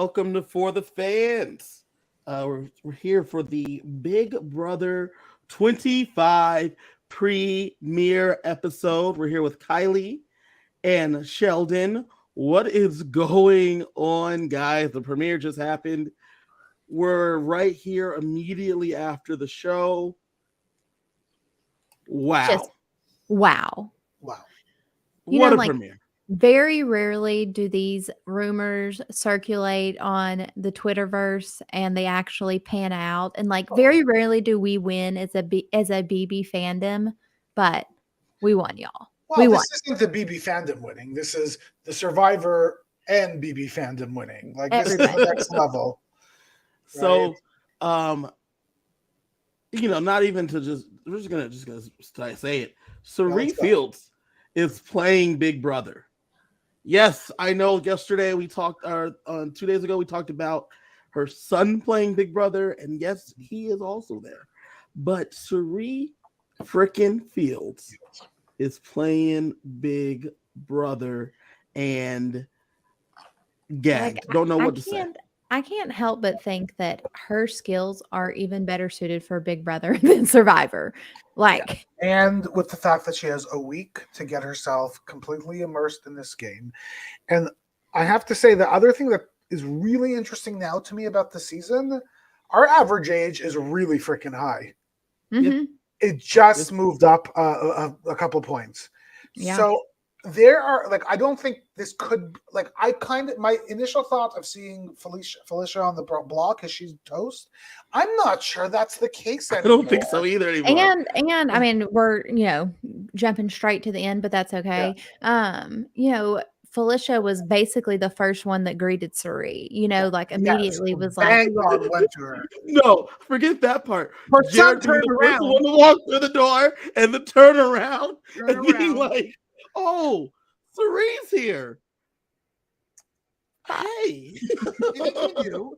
welcome to For the Fans. We're here for the Big Brother 25 premiere episode. We're here with Kiley and Sheldon. What is going on, guys? The premiere just happened. We're right here immediately after the show. Wow. Just wow. Wow. What a premiere. Very rarely do these rumors circulate on the Twitterverse and they actually pan out. And very rarely do we win as a BB fandom, but we won, y'all. Well, this isn't the BB fandom winning. This is the Survivor and BB fandom winning. This is the next level. So, not even to we're just gonna say it. Cirie Fields is playing Big Brother. Yes, I know. Yesterday we talked, 2 days ago we talked about her son playing Big Brother, and yes, he is also there. But Cirie freaking Fields is playing Big Brother, and gagged. Don't know what to say. I can't help but think that her skills are even better suited for Big Brother than Survivor. And with the fact that she has a week to get herself completely immersed in this game. And I have to say, the other thing that is really interesting now to me about the season, our average age is really freaking high. Mm-hmm. It just moved up a couple points. Yeah. So there are I don't think this could my initial thought of seeing Felicia on the block as she's toast, I'm not sure that's the case anymore. I don't think so either anymore. And I mean, we're jumping straight to the end, but that's okay. Yeah. Felicia was basically the first one that greeted Cirie, immediately was bang on went to her. No, forget that part. Her son turned around. The one to walk through the door and the turnaround and being like, oh, Cirie's here. Hey. He knew.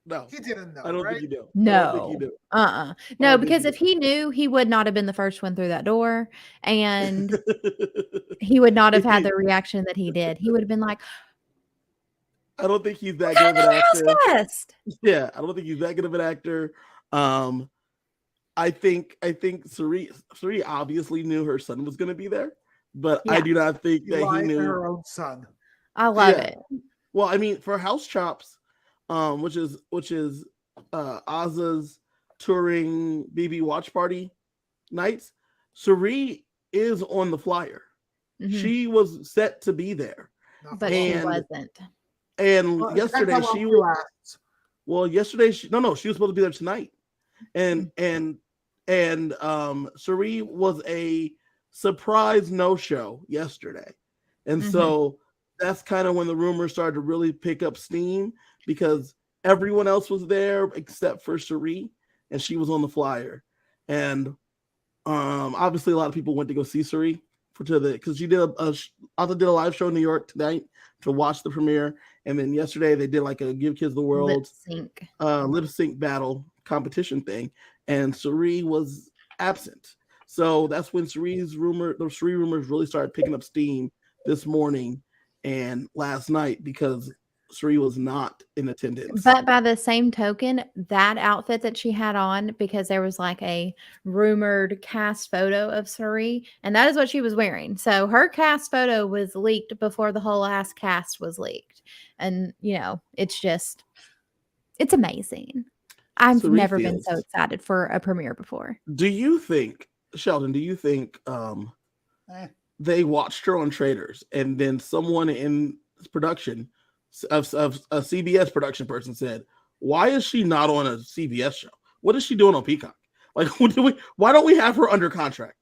No. He didn't know. I don't right? think he knew. No. No, because if he knew, he would not have been the first one through that door. And he would not have had the reaction that he did. He would have been like, I don't think he's that good of an actor. Guest. Yeah, I don't think he's that good of an actor. I think Cirie obviously knew her son was going to be there, but I do not think that he knew her own son. I love it. Well, I mean, for House Chops, which is Oz's touring BB watch party nights, Cirie is on the flyer. Mm-hmm. She was set to be there, but she wasn't. And yesterday she was. Well, yesterday she was supposed to be there tonight, and Cirie was a surprise no-show yesterday, and so that's kind of when the rumors started to really pick up steam, because everyone else was there except for Cirie, and she was on the flyer. And obviously a lot of people went to go see Cirie because she did also did a live show in New York tonight to watch the premiere, and then yesterday they did like a Give Kids the World lip sync battle competition thing, and Cirie was absent. So that's when the Cirie rumors really started picking up steam this morning and last night, because Cirie was not in attendance. But by the same token, that outfit that she had on, because there was like a rumored cast photo of Cirie, and that is what she was wearing. So her cast photo was leaked before the whole ass cast was leaked. And, it's amazing. I've never been so excited for a premiere before. Do you think, Sheldon, they watched her on Traders, and then someone in production of a CBS production person said, why is she not on a CBS show? What is she doing on Peacock? Why don't we have her under contract?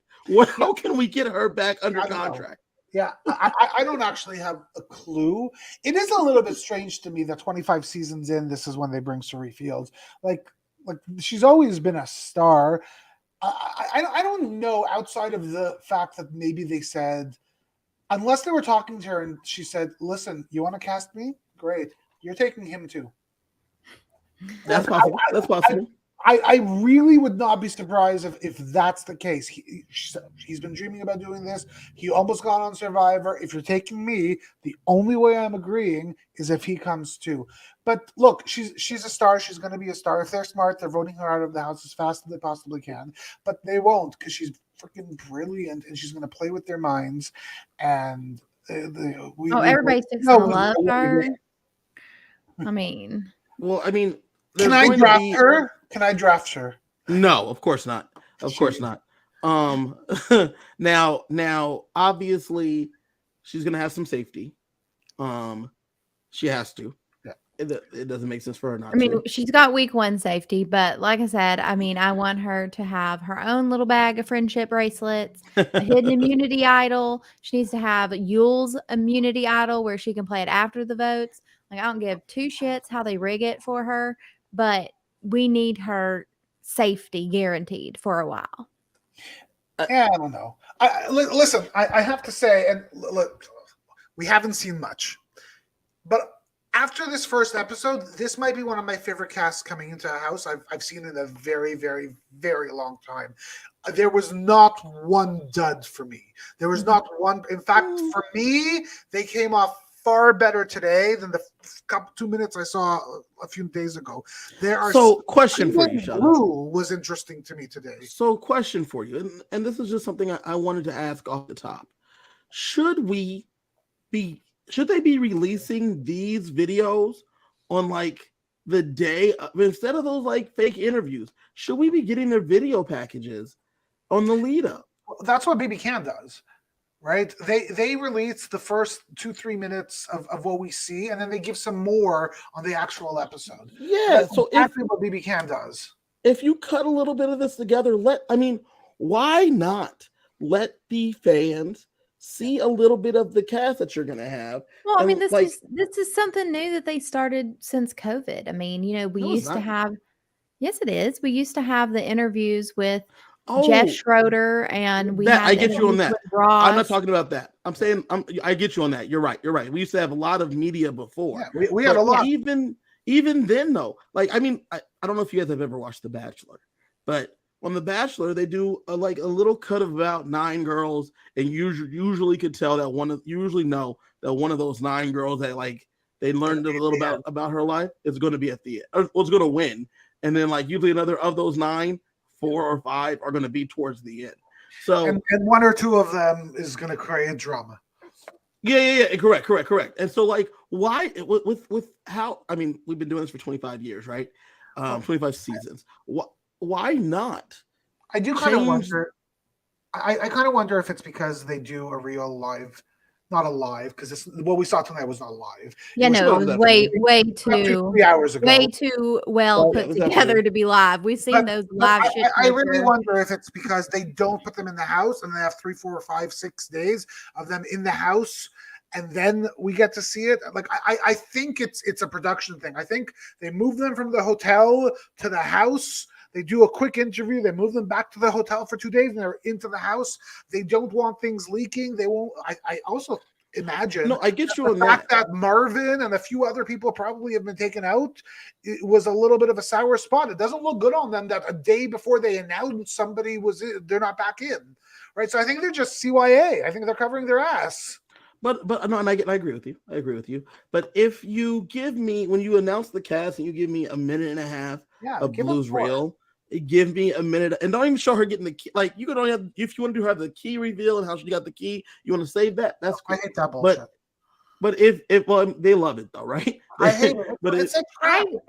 How can we get her back under contract? Yeah, I don't actually have a clue. It is a little bit strange to me that 25 seasons in, this is when they bring Cirie Fields. Like she's always been a star. I don't know, outside of the fact that maybe they said, unless they were talking to her and she said, listen, you want to cast me? Great. You're taking him too. That's possible. I really would not be surprised if that's the case. He's been dreaming about doing this. He almost got on Survivor. If you're taking me, the only way I'm agreeing is if he comes too. But look, she's a star. She's going to be a star. If they're smart, they're voting her out of the house as fast as they possibly can. But they won't because she's freaking brilliant and she's going to play with their minds. And everybody's just going to love her. I mean, can I draft her? Can I draft her? No, of course not. Of course not. Now, obviously, she's gonna have some safety. She has to. Yeah. It doesn't make sense for her not. I mean, she's got week 1 safety, but like I said, I want her to have her own little bag of friendship bracelets, a hidden immunity idol. She needs to have Yule's immunity idol where she can play it after the votes. Like, I don't give 2 shits how they rig it for her, but we need her safety guaranteed for a while. Yeah, I don't know. Listen, I have to say, and look, we haven't seen much, but after this first episode, this might be one of my favorite casts coming into a house I've seen in a very, very, very long time. There was not one dud for me. There was not one. In fact, for me, they came off far better today than the 2 minutes I saw a few days ago. Question for you, Sheldon. Blue was interesting to me today. So, question for you, and this is just something I wanted to ask off the top. Should they be releasing these videos on like the day instead of those like fake interviews? Should we be getting their video packages on the lead up? That's what BB Can does. Right, they release the first 2-3 minutes of what we see, and then they give some more on the actual episode. Yeah, that's so exactly what BB Can does. If you cut a little bit of this together, why not let the fans see a little bit of the cast that you're gonna have? Well, this is something new that they started since COVID. We used to have. Yes, it is. We used to have the interviews with Jeff Schroeder, and I get you on that. I'm not talking about that. I'm saying I get you on that. You're right. We used to have a lot of media before. Yeah, we had a lot. Even then, though, I don't know if you guys have ever watched The Bachelor, but on The Bachelor, they do a little cut of about 9 girls, and usually could tell that one of those 9 girls that they learned a little about her life is going to be at the end, or was going to win, and then usually another of those 9. 4 or 5 are going to be towards the end. So and 1 or 2 of them is going to create drama. Yeah. Correct. And so why with how we've been doing this for 25 years, right? 25 seasons. Why not? I do kind of wonder. I kind of wonder if it's because they do a real live. Not alive, because what we saw tonight was not live. Yeah, it was way too 3 hours ago. Way too well put together to be live. We've seen those live shit. I really wonder if it's because they don't put them in the house and they have 3, 4, 5, 6 days of them in the house, and then we get to see it. I think it's a production thing. I think they move them from the hotel to the house. They do a quick interview. They move them back to the hotel for 2 days, and they're into the house. They don't want things leaking. They won't. I also imagine. No, I get you on the fact that Marvin and a few other people probably have been taken out. It was a little bit of a sour spot. It doesn't look good on them that a day before they announced somebody they're not back in, right? So I think they're just CYA. I think they're covering their ass. But no, and I agree with you. I agree with you. But if you give me, when you announce the cast and you give me a minute and a half of Blue's Reel, give me a minute, and don't even show her getting the key. You could only have, if you want to do her the key reveal and how she got the key, you want to save that. That's cool. I hate that bullshit. But if they love it though, right? I hate it. But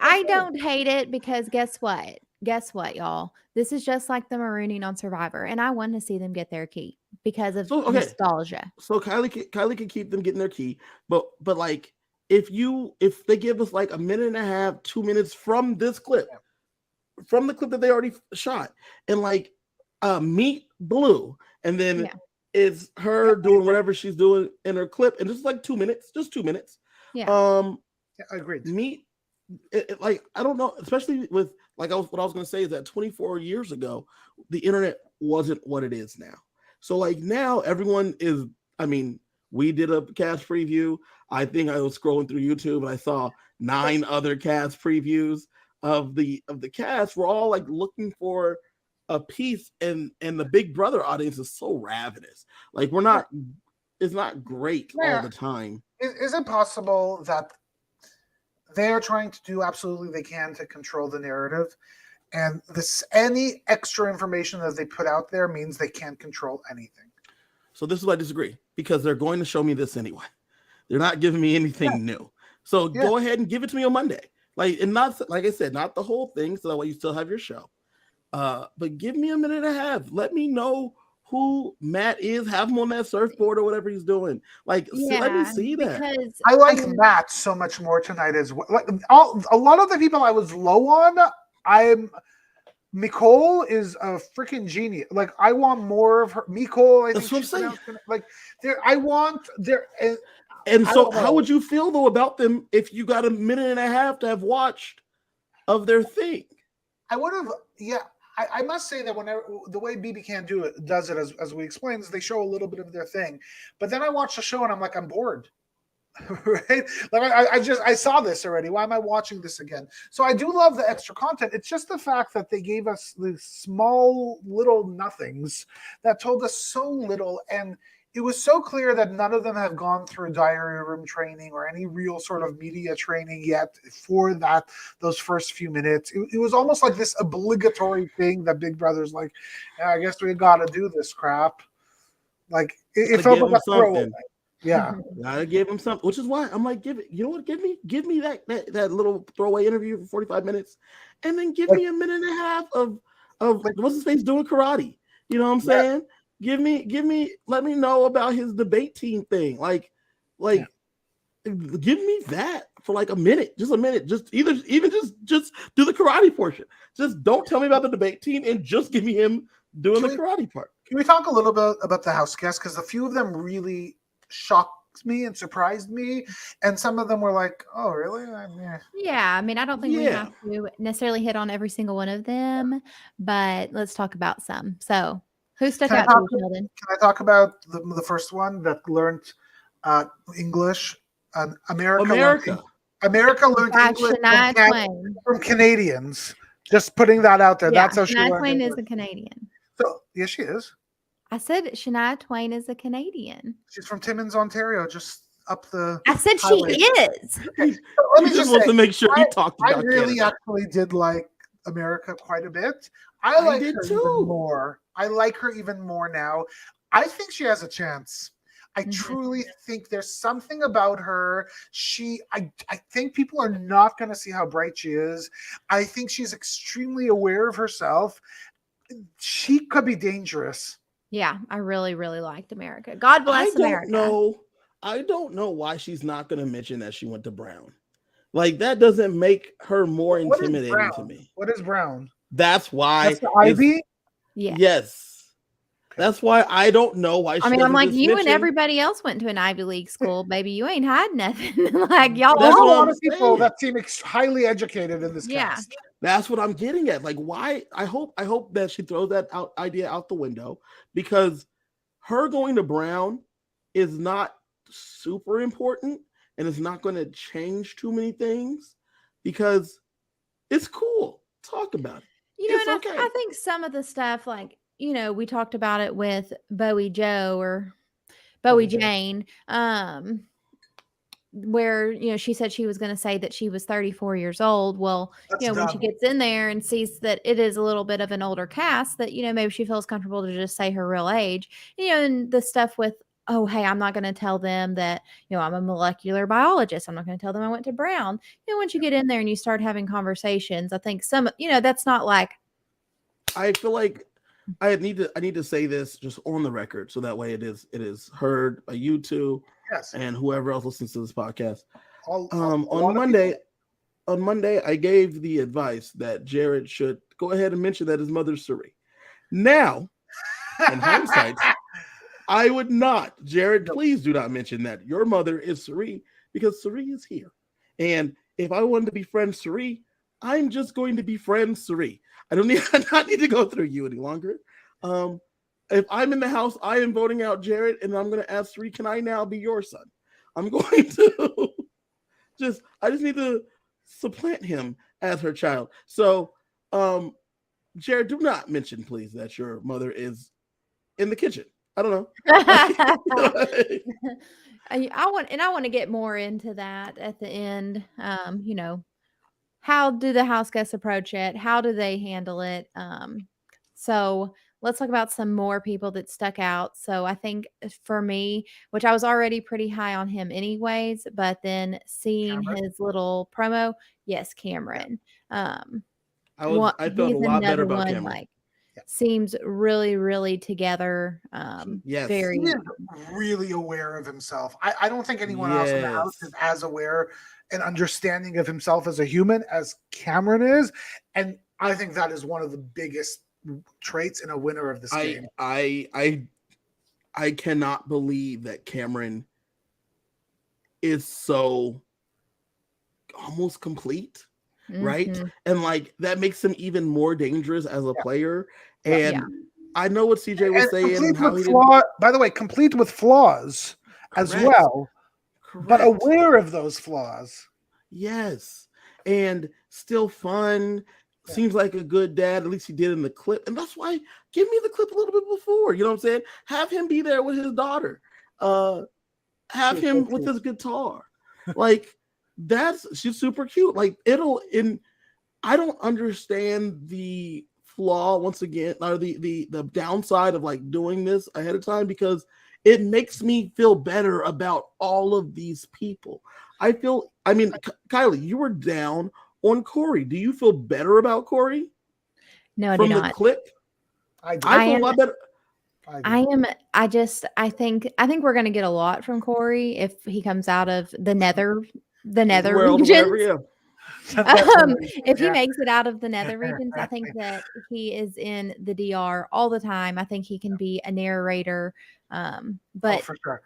I don't hate it because guess what? Guess what, y'all? This is just like the marooning on Survivor, and I want to see them get their key because of nostalgia. So Kiley can keep them getting their key, but if they give us a minute and a half, 2 minutes from this clip. From the clip that they already shot, and meet Blue, and then it's her doing whatever she's doing in her clip, and just 2 minutes, just 2 minutes. Yeah. I agree. Meet I don't know, especially with what I was going to say is that 24 years ago, the internet wasn't what it is now. So now everyone is. We did a cast preview. I think I was scrolling through YouTube and I saw 9 other cast previews. of the cast, we're all like looking for a piece, and the Big Brother audience is so ravenous. Like it's not great all the time. Is it possible that they are trying to do absolutely they can to control the narrative, and any extra information that they put out there means they can't control anything? So this is why I disagree, because they're going to show me this anyway. They're not giving me anything new. So go ahead and give it to me on Monday. And not, like I said, not the whole thing, so that way you still have your show. But give me a minute and a half. Let me know who Matt is. Have him on that surfboard or whatever he's doing. Let me see that. I like Matt so much more tonight as well. A lot of the people I was low on, Nicole is a freaking genius. Like, I want more of her. Nicole, I think that's what I'm saying. Like, I want there. And so, how would you feel though about them if you got a minute and a half to have watched of their thing? I would have, I must say that whenever the way BB Can does it, as we explained, is they show a little bit of their thing, but then I watch the show and I'm like, I'm bored. Right? Like I saw this already. Why am I watching this again? So I do love the extra content. It's just the fact that they gave us these small little nothings that told us so little, and it was so clear that none of them have gone through diary room training or any real sort of media training yet for those first few minutes. It was almost like this obligatory thing that Big Brother's like, I guess we got to do this crap. Like it felt like a throwaway. Yeah, I gave him something, which is why I'm like, give me that little throwaway interview for 45 minutes, and then give me a minute and a half of what's his face doing karate. You know what I'm saying? Give me, let me know about his debate team thing. Give me that for like a minute, just even just do the karate portion. Just don't tell me about the debate team and just give me him doing the karate part. Can we talk a little bit about the house guests? Because a few of them really shocked me and surprised me, and some of them were like, oh really? Yeah, I mean, I don't think we have to necessarily hit on every single one of them, but let's talk about some. So who stuck out to you, Sheldon? Can I talk about the first one that learned English? America learned English from Canadians. Just putting that out there. Yeah, that's how Shania Twain is a Canadian. So yes, she is. I said Shania Twain is a Canadian. She's from Timmins, Ontario, just up the. I said highway. She is. Okay, so let me just want to make sure you talked about. I really actually did like America quite a bit. I like her even more. I like her even more now. I think she has a chance. I truly think there's something about her. I think people are not going to see how bright she is. I think she's extremely aware of herself. She could be dangerous. Yeah, I really, really liked America. God bless America. I don't know why she's not going to mention that she went to Brown. Like, that doesn't make her more intimidating to me. What is Brown? That's why. That's the Ivy? Yeah. Yes. That's why I don't know why she I'm like, you and everybody else went to an Ivy League school, baby. You ain't hiding nothing. Like, y'all. There's a lot of people that seem highly educated in this cast. That's what I'm getting at. Like, why? I hope that she throws that idea out the window, because her going to Brown is not super important, and it's not going to change too many things, because it's cool. Talk about it. I think some of the stuff, like, we talked about it with Bowie Joe or Bowie Jane, where, she said she was going to say that she was 34 years old. Well, when she gets in there and sees that it is a little bit of an older cast, that, maybe she feels comfortable to just say her real age, and the stuff with, oh, hey, I'm not going to tell them that, I'm a molecular biologist. I'm not going to tell them I went to Brown. Once you get in there and you start having conversations, I think that's not like. I feel like I need to say this just on the record, so that way it is heard by you two, and whoever else listens to this podcast. On Monday, I gave the advice that Jared should go ahead and mention that his mother's Suri. Now, in hindsight, I would not. Jared, please do not mention that your mother is Suri, because Suri is here. And if I wanted to befriend Suri, I'm just going to befriend Suri. I don't need to go through you any longer. If I'm in the house, I am voting out Jared, and I'm going to ask Suri, can I now be your son? I'm going to I just need to supplant him as her child. So, Jared, do not mention, please, that your mother is in the kitchen. I don't know. I want to get more into that at the end. How do the house guests approach it? How do they handle it? So let's talk about some more people that stuck out. So I think for me, which I was already pretty high on him anyways, but then seeing Cameron? his little promo, yes, Cameron. I felt a He's lot better another about one, Cameron. like, Yeah. seems really, really together. Yes. Very He is really aware of himself. I don't think anyone else in the house Yes. is as aware and understanding of himself as a human as Cameron is. And I think that is one of the biggest traits in a winner of this game. I cannot believe that Cameron is so almost complete, right? Mhm. And like that makes him even more dangerous as a player. Yeah. And Yeah. I know what CJ was And saying. complete How with he by the way, complete with flaws as Correct. well, but Correct. aware of those flaws. Yes. And still fun. Yeah. Seems like a good dad. At least he did in the clip. And that's why give me the clip a little bit before. You know what I'm saying? Have him be there with his daughter. Have She's him so with cute. his guitar. Like she's super cute. Like I don't understand the flaw once again, or the downside of like doing this ahead of time, because it makes me feel better about all of these people. Kylie, you were down on Corey. Do you feel better about Corey No, I do from the not. clip? I I feel a lot better. I think we're gonna get a lot from Corey if he comes out of the nether World or whatever, regions. yeah. If he makes it out of the nether regions, I think that he is in the DR all the time. I think he can be a narrator. But for sure.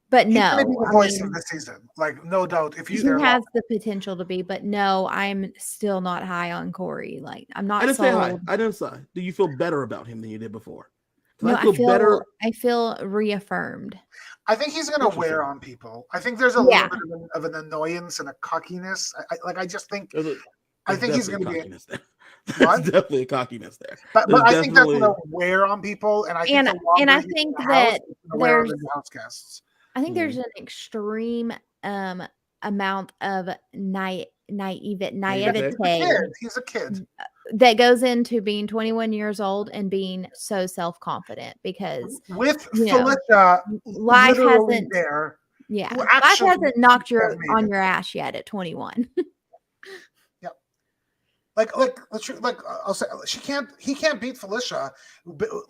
But He's going to be no, the voice of the season, like no doubt. If he there has the potential to be, but no, I'm still not high on Corey. Like I'm not I didn't say hi. sold. I didn't say. Do you feel better about him than you did before? No, I feel better. I feel reaffirmed. I think he's going to wear on people. I think there's a little bit of an annoyance and a cockiness. I just think. I think he's going to be. There's definitely a cockiness there. But I think that's going to wear on people, and I think that there's house guests. I think there's an extreme amount of naivete. He's a kid that goes into being 21 years old and being so self-confident, because with Felicia, life hasn't there. Yeah, life hasn't knocked on your ass yet at 21. Like I'll say he can't beat Felicia,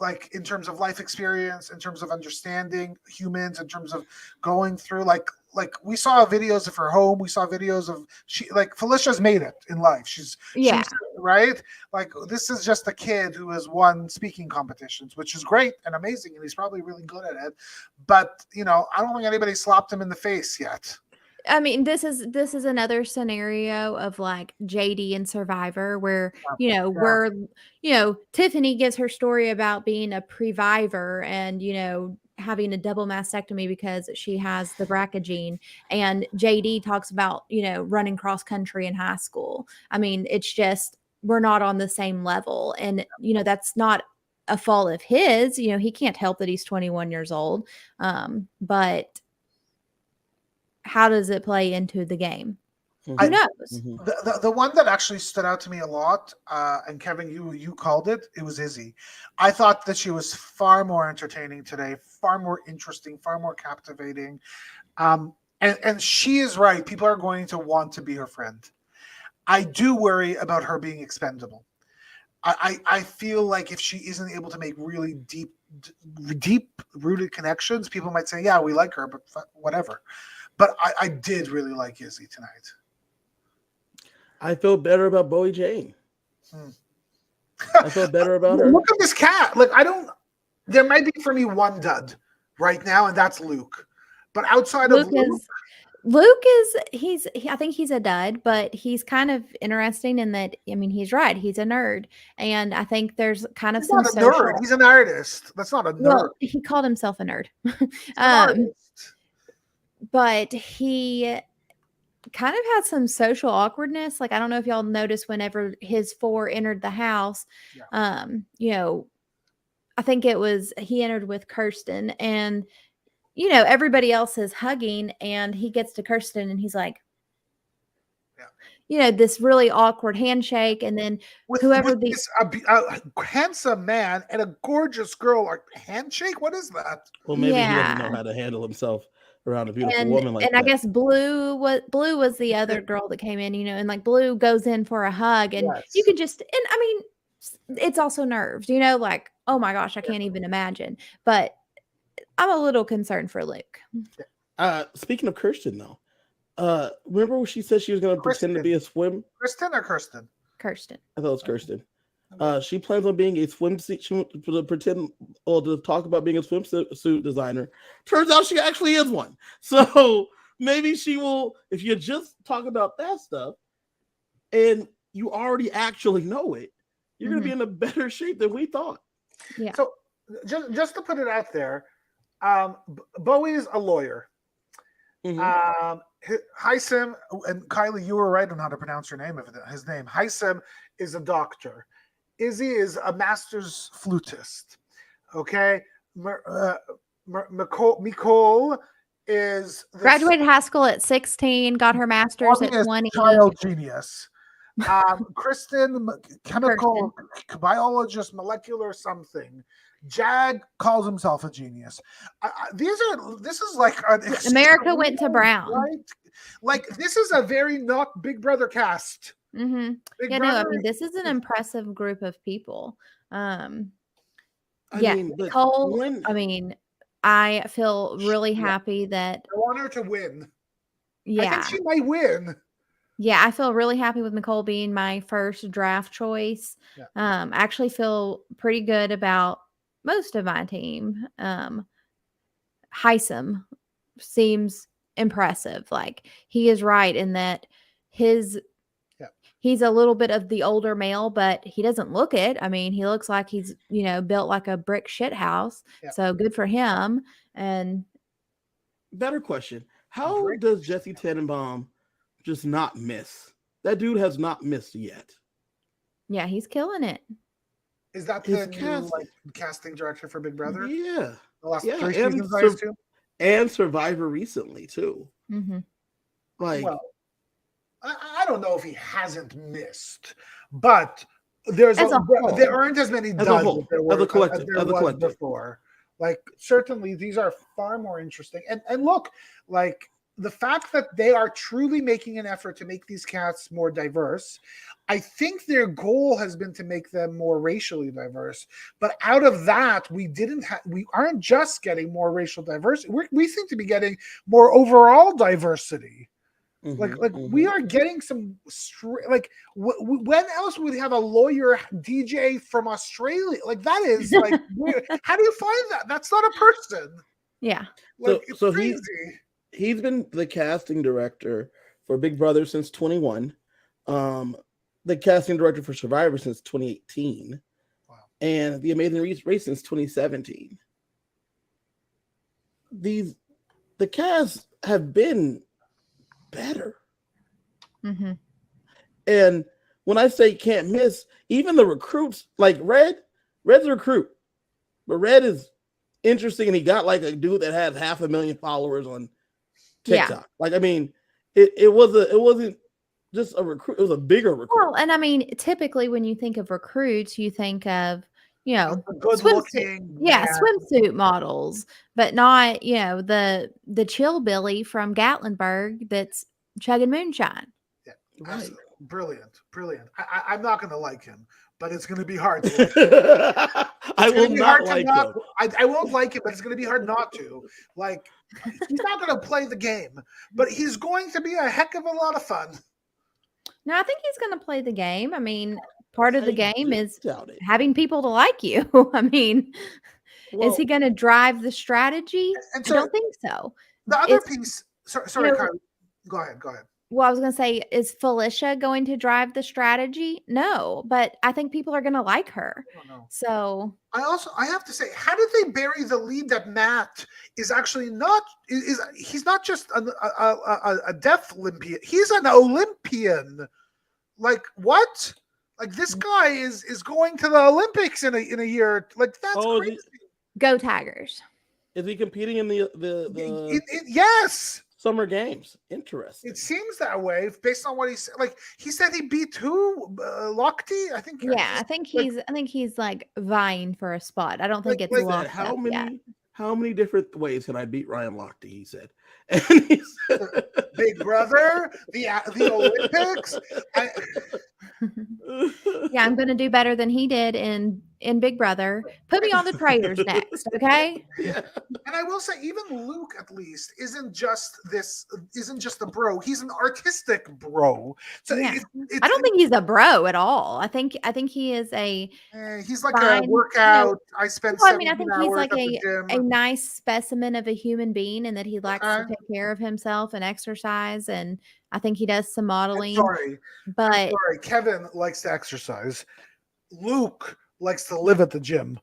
like in terms of life experience, in terms of understanding humans, in terms of going through like we saw videos of her home, we saw videos of Felicia's made it in life. She's right. Like this is just a kid who has won speaking competitions, which is great and amazing, and he's probably really good at it. But I don't think anybody slapped him in the face yet. I mean, this is another scenario of like JD and Survivor, where where Tiffany gives her story about being a previvor and having a double mastectomy because she has the BRCA gene, and JD talks about running cross country in high school. I mean, it's just we're not on the same level, and that's not a fault of his. He can't help that he's 21 years old, but how does it play into the game? Who knows? The one that actually stood out to me a lot, and Kevin, you called it was Izzy. I thought that she was far more entertaining today, far more interesting, far more captivating. And she is right. People are going to want to be her friend. I do worry about her being expendable. I feel like if she isn't able to make really deep rooted connections, people might say, yeah, we like her, but whatever. But I did really like Izzy tonight. I feel better about Bowie Jane. I feel better about her. Look at this cat. Like there might be for me one dud right now, and that's Luke. But outside of Luke I think he's a dud, but he's kind of interesting in that, I mean, he's right. He's a nerd. And I think there's kind of some nerd. He's an artist. That's not a nerd. Well, he called himself a nerd. But kind of had some social awkwardness. Like, I don't know if y'all noticed whenever his 4 entered the house, you know, I think it was he entered with Kirsten, and you know, everybody else is hugging, and he gets to Kirsten and he's like, you know, this really awkward handshake. And then with this handsome man and a gorgeous girl, like handshake. What is that? Well, maybe he doesn't know how to handle himself around a beautiful woman like that. And I guess Blue was the other girl that came in, you know, and like Blue goes in for a hug, and you could just, and I mean, it's also nerves, you know, like, oh my gosh, I can't even imagine. But I'm a little concerned for Luke. Speaking of Kirsten, though, remember when she said she was going to pretend to be a swim? Kristen or Kirsten? Kirsten. I thought it was Kirsten. She plans on being a swimsuit. She wants to pretend or to talk about being a swimsuit designer. Turns out she actually is one. So maybe she will. If you just talk about that stuff, and you already actually know it, you're going to be in a better shape than we thought. Yeah. So just to put it out there, Bowie's a lawyer. Hisam, and Kiley, you were right on how to pronounce his name. Hisam is a doctor. Izzy is a master's flutist. Okay, Nicole is graduated high school at 16, got her master's at 20. Child genius. Kristen, chemical biologist, molecular something. Jag calls himself a genius. This is like America went to Brown, right? Like this is a very not Big Brother cast. Big Brother, no, I mean, this is an impressive group of people. Nicole. I mean, I feel really happy that I want her to win. Yeah, I think she might win. Yeah, I feel really happy with Nicole being my first draft choice. I actually feel pretty good about most of my team. Hisam seems impressive. Like, he is right in that he's a little bit of the older male, but he doesn't look it. I mean, he looks like he's, you know, built like a brick shit house. So good for him. And better question. How does Jesse Tannenbaum just not miss? That dude has not missed yet. Yeah, he's killing it. Is that the new casting director for Big Brother? Yeah. The last 3 seasons, and Survivor recently too. Like, well, I don't know if he hasn't missed, but there aren't as many duds as a collective before. Like, certainly these are far more interesting. And look, like, the fact that they are truly making an effort to make these cats more diverse, I think their goal has been to make them more racially diverse. But out of that, we aren't just getting more racial diversity. We seem to be getting more overall diversity. We are getting some when else would we have a lawyer DJ from Australia? Like, that is like, how do you find that? That's not a person. Yeah. Like, it's crazy. He's been the casting director for Big Brother since 21. The casting director for Survivor since 2018. Wow. And The Amazing Race since 2017. The casts have been better. And when I say can't miss, even the recruits, like Red's a recruit. But Red is interesting, and he got like a dude that had 500,000 followers on TikTok. Like, I mean, it wasn't just a recruit, it was a bigger recruit. Well, and I mean, typically when you think of recruits, you think of, you know, swimsuit models, but not, you know, the chill Billy from Gatlinburg that's chugging moonshine. Yeah, right. Brilliant. I'm not going to like him, but it's going to be hard. I will not like him. I won't like him, but it's going to be hard not to. Like, he's not going to play the game, but he's going to be a heck of a lot of fun. No, I think he's going to play the game. I mean, part of the game is having people to like you. I mean, is he going to drive the strategy? I don't think so. The other piece, sorry, Kylie, go ahead. Well, I was going to say, is Felicia going to drive the strategy? No, but I think people are going to like her. I don't know. So I have to say, how did they bury the lead that Matt is actually not he's not just a deaf Olympian, he's an Olympian. Like what? Like this guy is going to the Olympics in a year. Like that's crazy. Go Tigers. Is he competing in the yes. Summer Games? Interesting. It seems that way based on what he said. Like he said, he beat who? Lochte, I think. Yeah, I think he's like vying for a spot. I don't think it's locked how up many yet. how many different ways can I beat Ryan Lochte? He said, and he said, Big Brother, the Olympics. Yeah, I'm going to do better than he did in Big Brother. Put me on the traitors next, okay? Yeah. And I will say, even Luke, at least, isn't just a bro. He's an artistic bro. So yeah. I don't think he's a bro at all. I think he is a. He's like a workout. I spent. Well, I mean, I think he's like a nice specimen of a human being, and that he likes to take care of himself and exercise. And I think he does some modeling. But Kevin likes to exercise. Luke likes to live at the gym.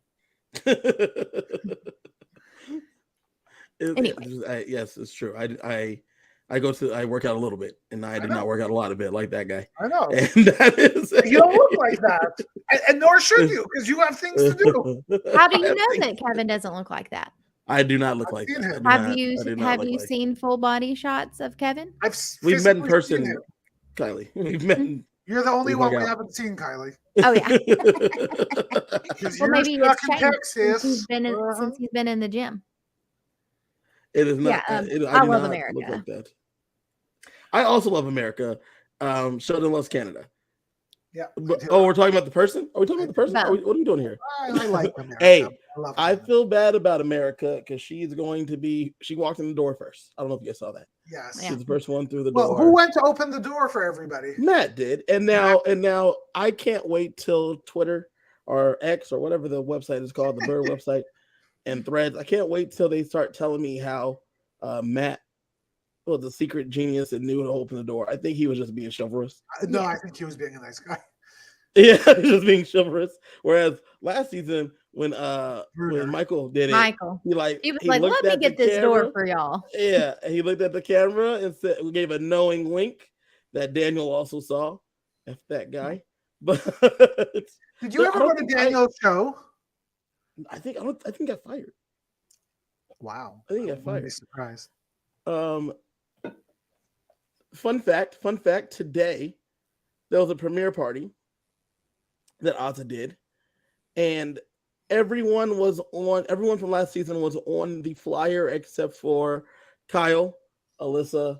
Anyway. Yes, it's true. I work out a little bit, and I do not work out a lot of it like that guy. I know. And that is, you don't look like that, and nor should you, because you have things to do. How do you know that Kevin doesn't look like that? I do not look like that. Have you seen full body shots of Kevin? We've met in person, Kylie. We've met. You're the only one we haven't seen, Kylie. Oh yeah. Well, maybe it's changed since he's been in the gym. It is not. Yeah, I love America. Look like that. I also love America. Sheldon loves Canada. Yeah. We're talking about the person? Are we talking about the person? No. What are we doing here? I like America. Hey, I feel bad about America because she walked in the door first. I don't know if you guys saw that. Yes. She's the first one through the door. Well, who went to open the door for everybody? Matt did. And now I can't wait till Twitter or X or whatever the website is called, the Bird website and Threads. I can't wait till they start telling me how Matt was the secret genius and knew to open the door. I think he was just being chivalrous. No, I think he was being a nice guy. Yeah, just being chivalrous. Whereas last season, when Michael did it, he was like, "Let me get this door for y'all." Yeah, and he looked at the camera and said, "We gave a knowing wink that Daniel also saw." F that guy. But did you ever go to Daniel's show? I think he got fired. Wow, I think he got fired. Surprised. Fun fact. Today there was a premiere party that Ozza did, and everyone from last season was on the flyer except for Kyle, Alyssa,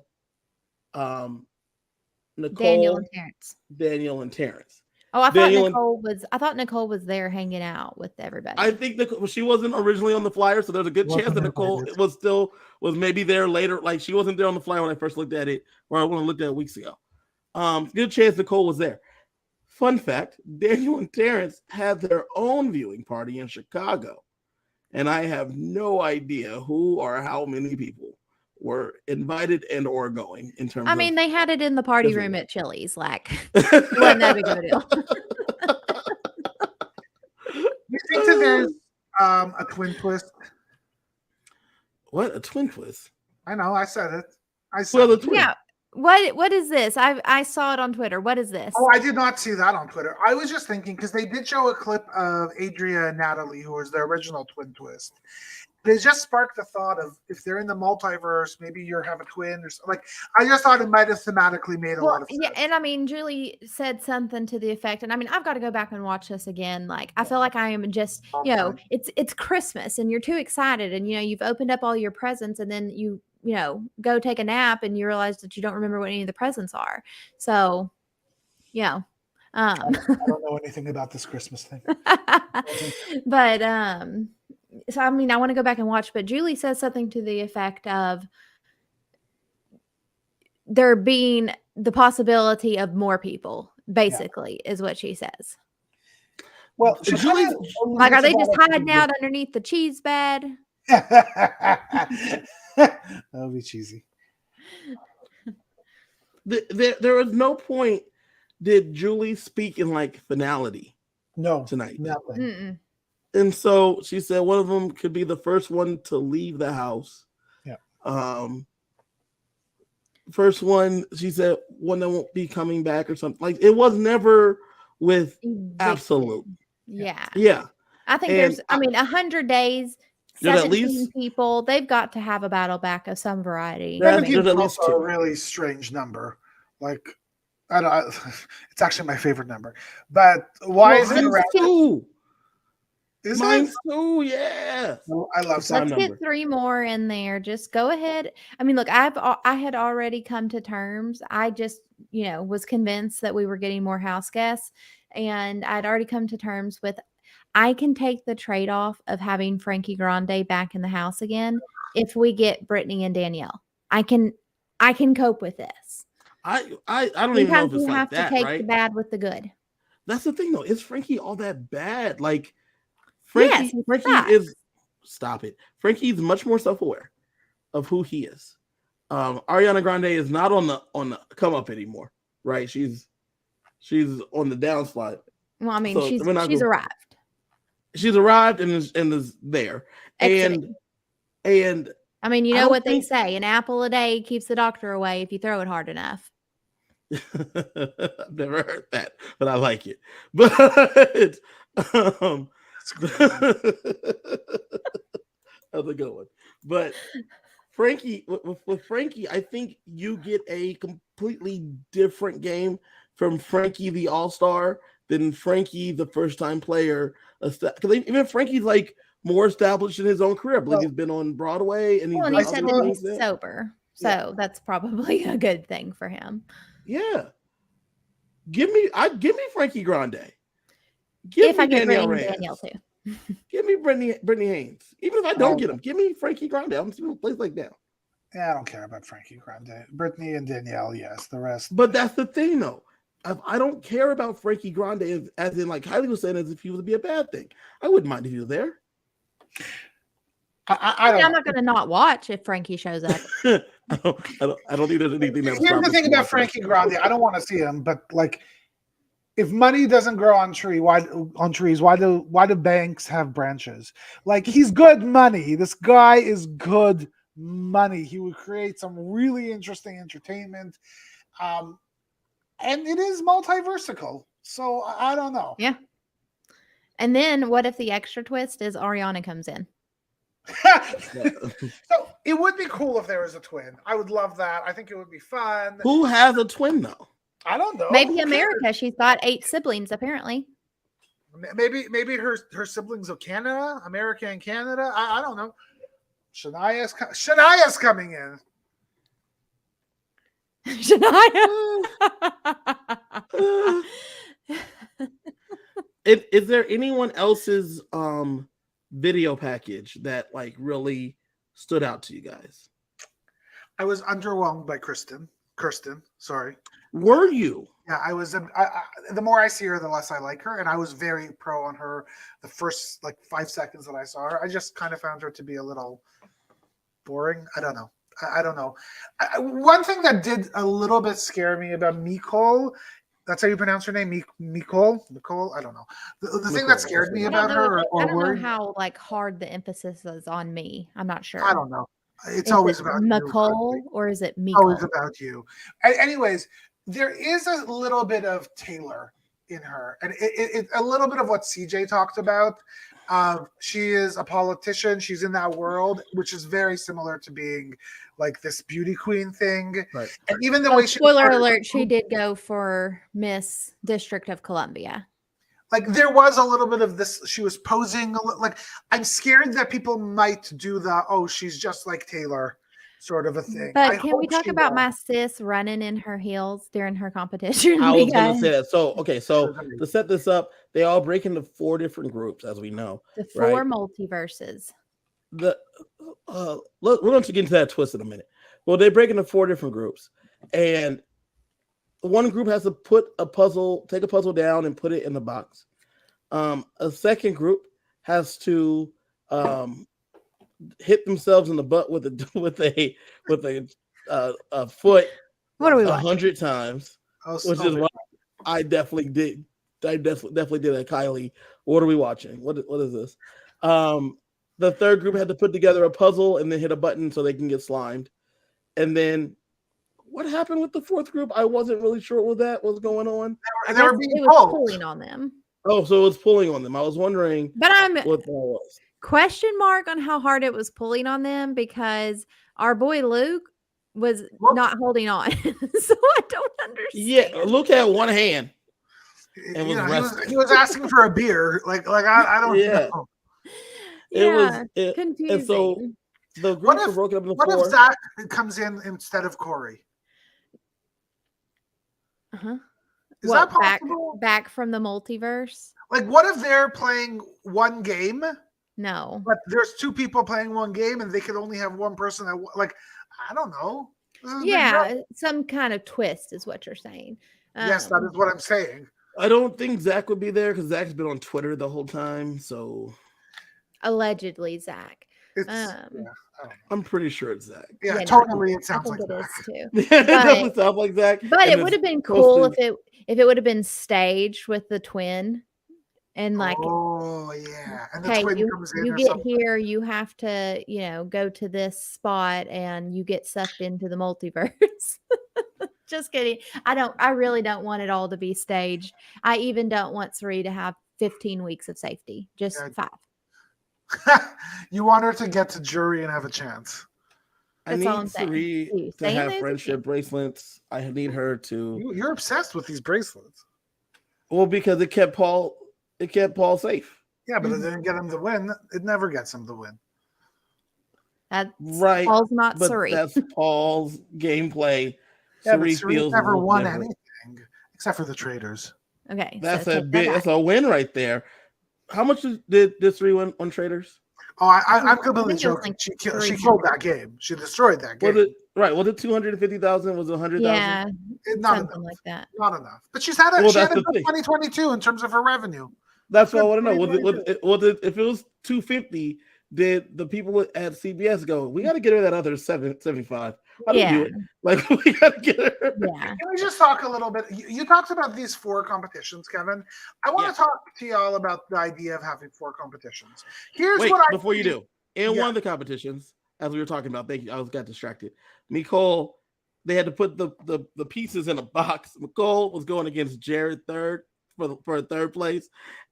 Nicole, Daniel, and Terrence. Oh, I thought Nicole was there hanging out with everybody. I think she wasn't originally on the flyer, so there's a good chance that Nicole was maybe there later. Like she wasn't there on the flyer when I first looked at it, or when I looked at it weeks ago. Good chance Nicole was there. Fun fact: Daniel and Terrence had their own viewing party in Chicago, and I have no idea who or how many people were invited and or going. They had it in the party room at Chili's. Like, wasn't that big of a deal. You think that there's a twin twist? What, a twin twist? I know, I said it. Yeah. What is this? I saw it on Twitter. What is this? Oh, I did not see that on Twitter. I was just thinking because they did show a clip of Adria and Natalie, who was the original twin twist. They just sparked the thought of if they're in the multiverse, maybe you have a twin or something. Like I just thought it might have thematically made a lot of sense. Yeah, and Julie said something to the effect, and I've got to go back and watch this again. Like I feel like I am just, it's Christmas and you're too excited, and you've opened up all your presents, and then you go take a nap and you realize that you don't remember what any of the presents are. So, yeah. I don't know anything about this Christmas thing. But so I want to go back and watch, but Julie says something to the effect of there being the possibility of more people, basically, is what she says. Well, Julie's like, are they just hiding out underneath the cheese bed? That'll be cheesy. there was no point did Julie speak in like finality No, tonight. nothing. Mm-mm. And so she said one of them could be the first one to leave the house. Yeah. First one, she said one that won't be coming back or something. Like it was never with Evicted. absolute. Yeah. Yeah. I think And there's, 100 days, There's at 17 least- people, they've got to have a battle back of some variety. There's- 17 there's is at least also two. a really strange number. Like, it's actually my favorite number. But why is it Mine's around? two. Is Mine's it? two, yeah. No, I love It's not Let's number. get 3 more in there. Just go ahead. I mean, look, I had already come to terms. I just, was convinced that we were getting more house guests, and I'd already come to terms with I can take the trade-off of having Frankie Grande back in the house again if we get Brittany and Danielle. I can cope with this. I don't even know Sometimes if it's you like have that, to take right? the bad with the good. That's the thing, though. Is Frankie all that bad? Like, Yes, Frankie sucks. is. Stop it. Frankie's much more self-aware of who he is. Ariana Grande is not on the come up anymore, right? She's on the downslide. Well, I mean, So she's we're not gonna- arrived. She's arrived and is there. Exiting. And I mean, you I know don't what they think- say: an apple a day keeps the doctor away if you throw it hard enough. I've never heard that, but I like it. But that's a good one. But Frankie, with Frankie, I think you get a completely different game from Frankie the All-Star than Frankie the first-time player. Because even Frankie's like more established in his own career. I believe he's been on Broadway and he's Well, and done he said other that things he's there. sober, so that's probably a good thing for him. Yeah. Give me Frankie Grande. Give If me I get Danielle Brittany Reyes. and Danielle too. Give me Brittany Haynes. Even if I don't get him, give me Frankie Grande. I'm just gonna place like that. Yeah, I don't care about Frankie Grande. Brittany and Danielle, yes. The rest. But that's the thing, though. I don't care about Frankie Grande as in like Kylie was saying, as if he would be a bad thing. I wouldn't mind if he was there. I don't I'm know. not going to not watch if Frankie shows up. I don't think there's anything that. Here's the thing about Frankie Grande. I don't want to see him, but like, if money doesn't grow on trees, why do banks have branches? Like, he's good money. This guy is good money. He would create some really interesting entertainment, and it is multiversical. So I don't know. Yeah. And then what if the extra twist is Ariana comes in? So it would be cool if there was a twin. I would love that. I think it would be fun. Who has a twin though? I don't know. Maybe Who cares? America. She's got 8 siblings apparently. Maybe her siblings of Canada, America and Canada. I don't know. Shania's coming in. Is there anyone else's video package that like really stood out to you guys? I was underwhelmed by Kirsten. Sorry. Were you? Yeah, I was. The more I see her, the less I like her, and I was very pro on her. The first like 5 seconds that I saw her, I just kind of found her to be a little boring. I don't know. I don't know. One thing that did a little bit scare me about Nicole, that's how you pronounce her name, Nicole. I don't know. The thing that scared me about her, I don't know how like hard the emphasis is on me. I'm not sure. I don't know. It's Is always it about Nicole you. or is it It's Miko? always about you. Anyways, there is a little bit of Taylor in her, and it a little bit of what CJ talked about. She is a politician. She's in that world, which is very similar to being like this beauty queen thing. Right. And even the way she Spoiler alert, she did go for Miss District of Columbia. like there was a little bit of this. She was posing like I'm scared that people might do the she's just like Taylor sort of a thing. But can we talk about my sis running in her heels during her competition? I was going to say that. So to set this up, they all break into 4 different groups, as we know. The 4 multiverses. We're going to get into that twist in a minute. Well, they break into 4 different groups, and one group has to take a puzzle down and put it in the box. A second group has to hit themselves in the butt with a foot What are we watching? 100 times, which is what I definitely did. I definitely did that. Kylie, what are we watching? What is this? The third group had to put together a puzzle and then hit a button so they can get slimed. And then what happened with the fourth group? I wasn't really sure what that was going on. They were being it was pulling on them. Oh, so it was pulling on them. I was wondering But I'm what that was. question mark on how hard it was pulling on them because our boy Luke was not holding on. So I don't understand. Yeah, Luke had one hand. And he was asking for a beer. Like I don't know. It was confusing. And so the groups were broken up into four. What if Zach comes in instead of Corey? Uh-huh. Is that possible? Back from the multiverse? Like, what if they're playing one game? No. But there's two people playing one game and they could only have one person that, like, I don't know. Yeah, some kind of twist is what you're saying. Yes, that is what I'm saying. I don't think Zach would be there because Zach's been on Twitter the whole time. So allegedly, Zach. I'm pretty sure it's Zach. Yeah, totally. It sounds like Zach. It is too. It definitely sounds like Zach. But it would have been cool if it would have been staged with the twin. And like, oh yeah, and the hey, twin comes in. You get here, you have to, go to this spot, and you get sucked into the multiverse. Just kidding. I really don't want it all to be staged. I even don't want Suri to have 15 weeks of safety. Just 5. You want her to get to jury and have a chance. I need Suri to have friendship bracelets. I need her to. You're obsessed with these bracelets. Well, because it kept Paul safe. Yeah, but it didn't get him the win. It never gets him the win. That's right. Paul's not but Suri. That's Paul's gameplay. Yeah, Suri feels never won anything except for the traders. Okay, that's that's a win right there. How much did Suri win on traders? Oh, I'm completely joking. She killed that game. She destroyed that game. Was it 250,000? Was it 100,000? Yeah, not something enough. like that. Not enough. But she had a good 2022 in terms of her revenue. That's what I want to know. If it was 250, did the people at CBS go, we got to get her that other 775? How do we do it? Like, we got to get her. Yeah. Can we just talk a little bit? You talked about these 4 competitions, Kevin. I want to talk to y'all about the idea of having 4 competitions. Before you do. In one of the competitions, as we were talking about, thank you, I got distracted. Nicole, they had to put the pieces in a box. Nicole was going against Jared third for a third place,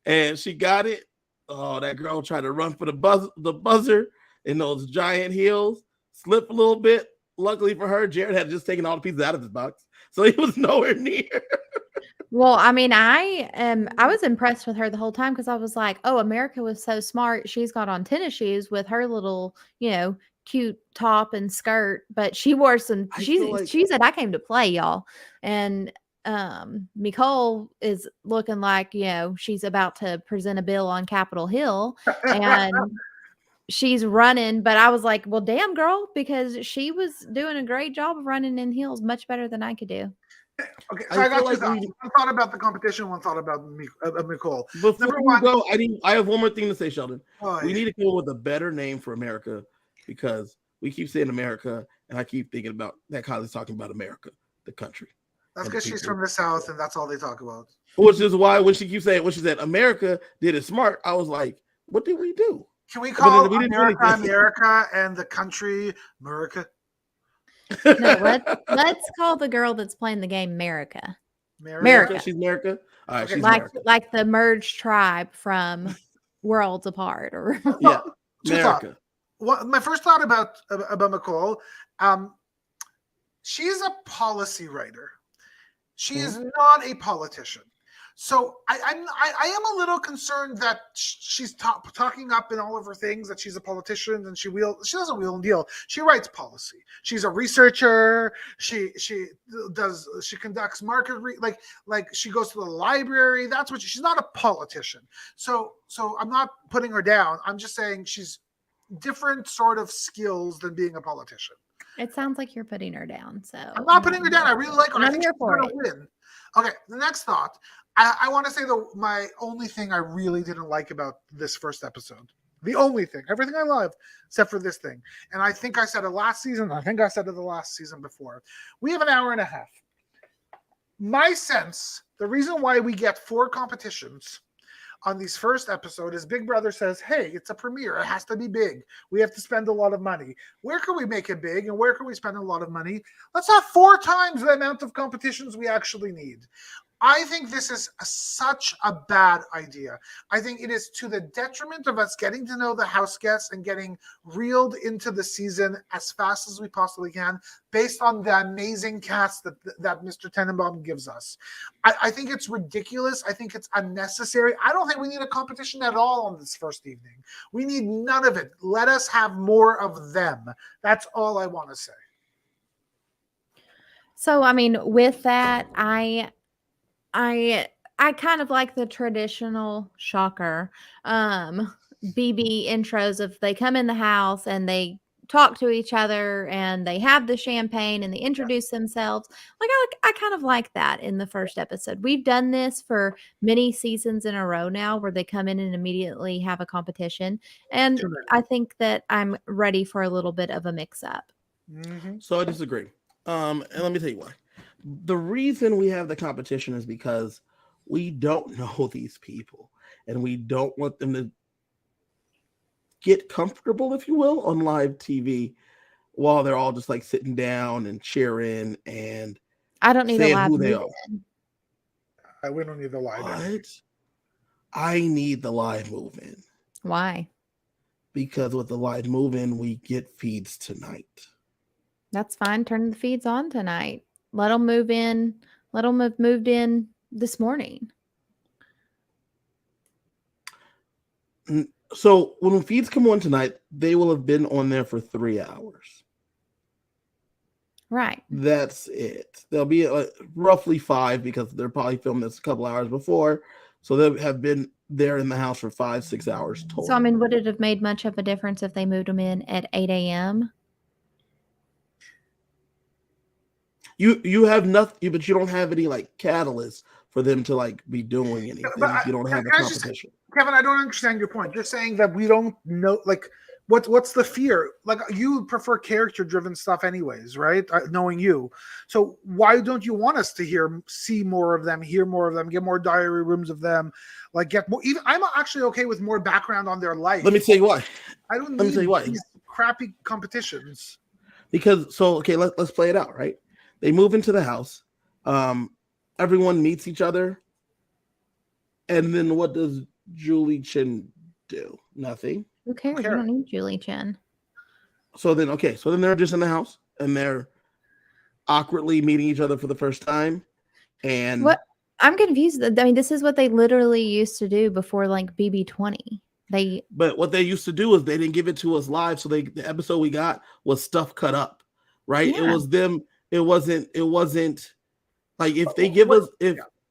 and she got it. Oh, that girl tried to run for the buzzer in those giant heels, slipped a little bit. Luckily for her, Jared had just taken all the pieces out of his box, so he was nowhere near. Well, I mean, I was impressed with her the whole time because I was like, oh, America was so smart. She's got on tennis shoes with her little, cute top and skirt, but she wore some. She said, "I came to play, y'all," and Nicole is looking like she's about to present a bill on Capitol Hill, and she's running. But I was like, well, damn, girl, because she was doing a great job of running in heels, much better than I could do. Okay, so I got two thoughts. One thought about the competition, one thought about Nicole. Before you go, I have one more thing to say, Sheldon. We need to come up with a better name for America because we keep saying America, and I keep thinking about that. Kylie's talking about America, the country. That's because she's from the South, and that's all they talk about. Which is why when she keeps saying, when she said America did it smart, I was like, what did we do? Can we call America and the country America? No, let's call the girl that's playing the game America. America. She's America. All right, she's America. Like the merged tribe from Worlds Apart, or America. My first thought about Nicole, she's a policy writer. She is not a politician. So I am a little concerned that she's talking up in all of her things that she's a politician and she doesn't wheel and deal. She writes policy. She's a researcher. She conducts market like she goes to the library. That's what she's not a politician. So I'm not putting her down. I'm just saying she's different sort of skills than being a politician. It sounds like you're putting her down. So I'm not putting her down. I really like her. I'm I think here she's for going to win. Okay, the next thought. I want to say my only thing I really didn't like about this first episode The only thing. Everything I love, except for this thing. And I think I said it last season. I think I said it the last season before. We have an hour and a half. My sense, the reason why we get 4 competitions on these first episode is Big Brother says, hey, it's a premiere. It has to be big. We have to spend a lot of money. Where can we make it big and where can we spend a lot of money? Let's have 4 times the amount of competitions we actually need. I think this is such a bad idea. I think it is to the detriment of us getting to know the house guests and getting reeled into the season as fast as we possibly can based on the amazing cast that Mr. Tenenbaum gives us. I think it's ridiculous. I think it's unnecessary. I don't think we need a competition at all on this first evening. We need none of it. Let us have more of them. That's all I want to say. So, I mean, with that, I kind of like the traditional shocker BB intros of they come in the house and they talk to each other and they have the champagne and they introduce themselves. Like I kind of like that in the first episode. We've done this for many seasons in a row now where they come in and immediately have a competition. And I think that I'm ready for a little bit of a mix up. Mm-hmm. So I disagree. And let me tell you why. The reason we have the competition is because we don't know these people and we don't want them to get comfortable, if you will, on live TV while they're all just like sitting down and cheering and I don't need a live who they move-in. We don't need the live. What? I need the live move-in. Why? Because with the live move-in, we get feeds tonight. That's fine. Turn the feeds on tonight. Let them move in. Let them have moved in this morning. So when feeds come on tonight, they will have been on there for 3 hours. Right. That's it. They'll be roughly 5 because they're probably filmed this a couple hours before. So they have been there in the house for 5-6 hours total. So, I mean, would it have made much of a difference if they moved them in at 8 a.m.? You have nothing, but you don't have any like catalyst for them to like be doing anything. You don't have the competition. Kevin, I don't understand your point. You're saying that we don't know, like, what's the fear? Like, you prefer character-driven stuff anyways, right? Knowing you. So why don't you want us to see more of them, hear more of them, get more diary rooms of them, like get more, even I'm actually okay with more background on their life. Let me tell you why. I don't need these crappy competitions. Because, okay, let's play it out, right? They move into the house. Everyone meets each other. And then what does Julie Chen do? Nothing. Who cares? You don't need Julie Chen. So then they're just in the house and they're awkwardly meeting each other for the first time. And what? I'm confused. I mean, this is what they literally used to do before like BB20. But what they used to do is they didn't give it to us live. So the episode we got was stuff cut up, right? Yeah. It was them. It wasn't like if they give us.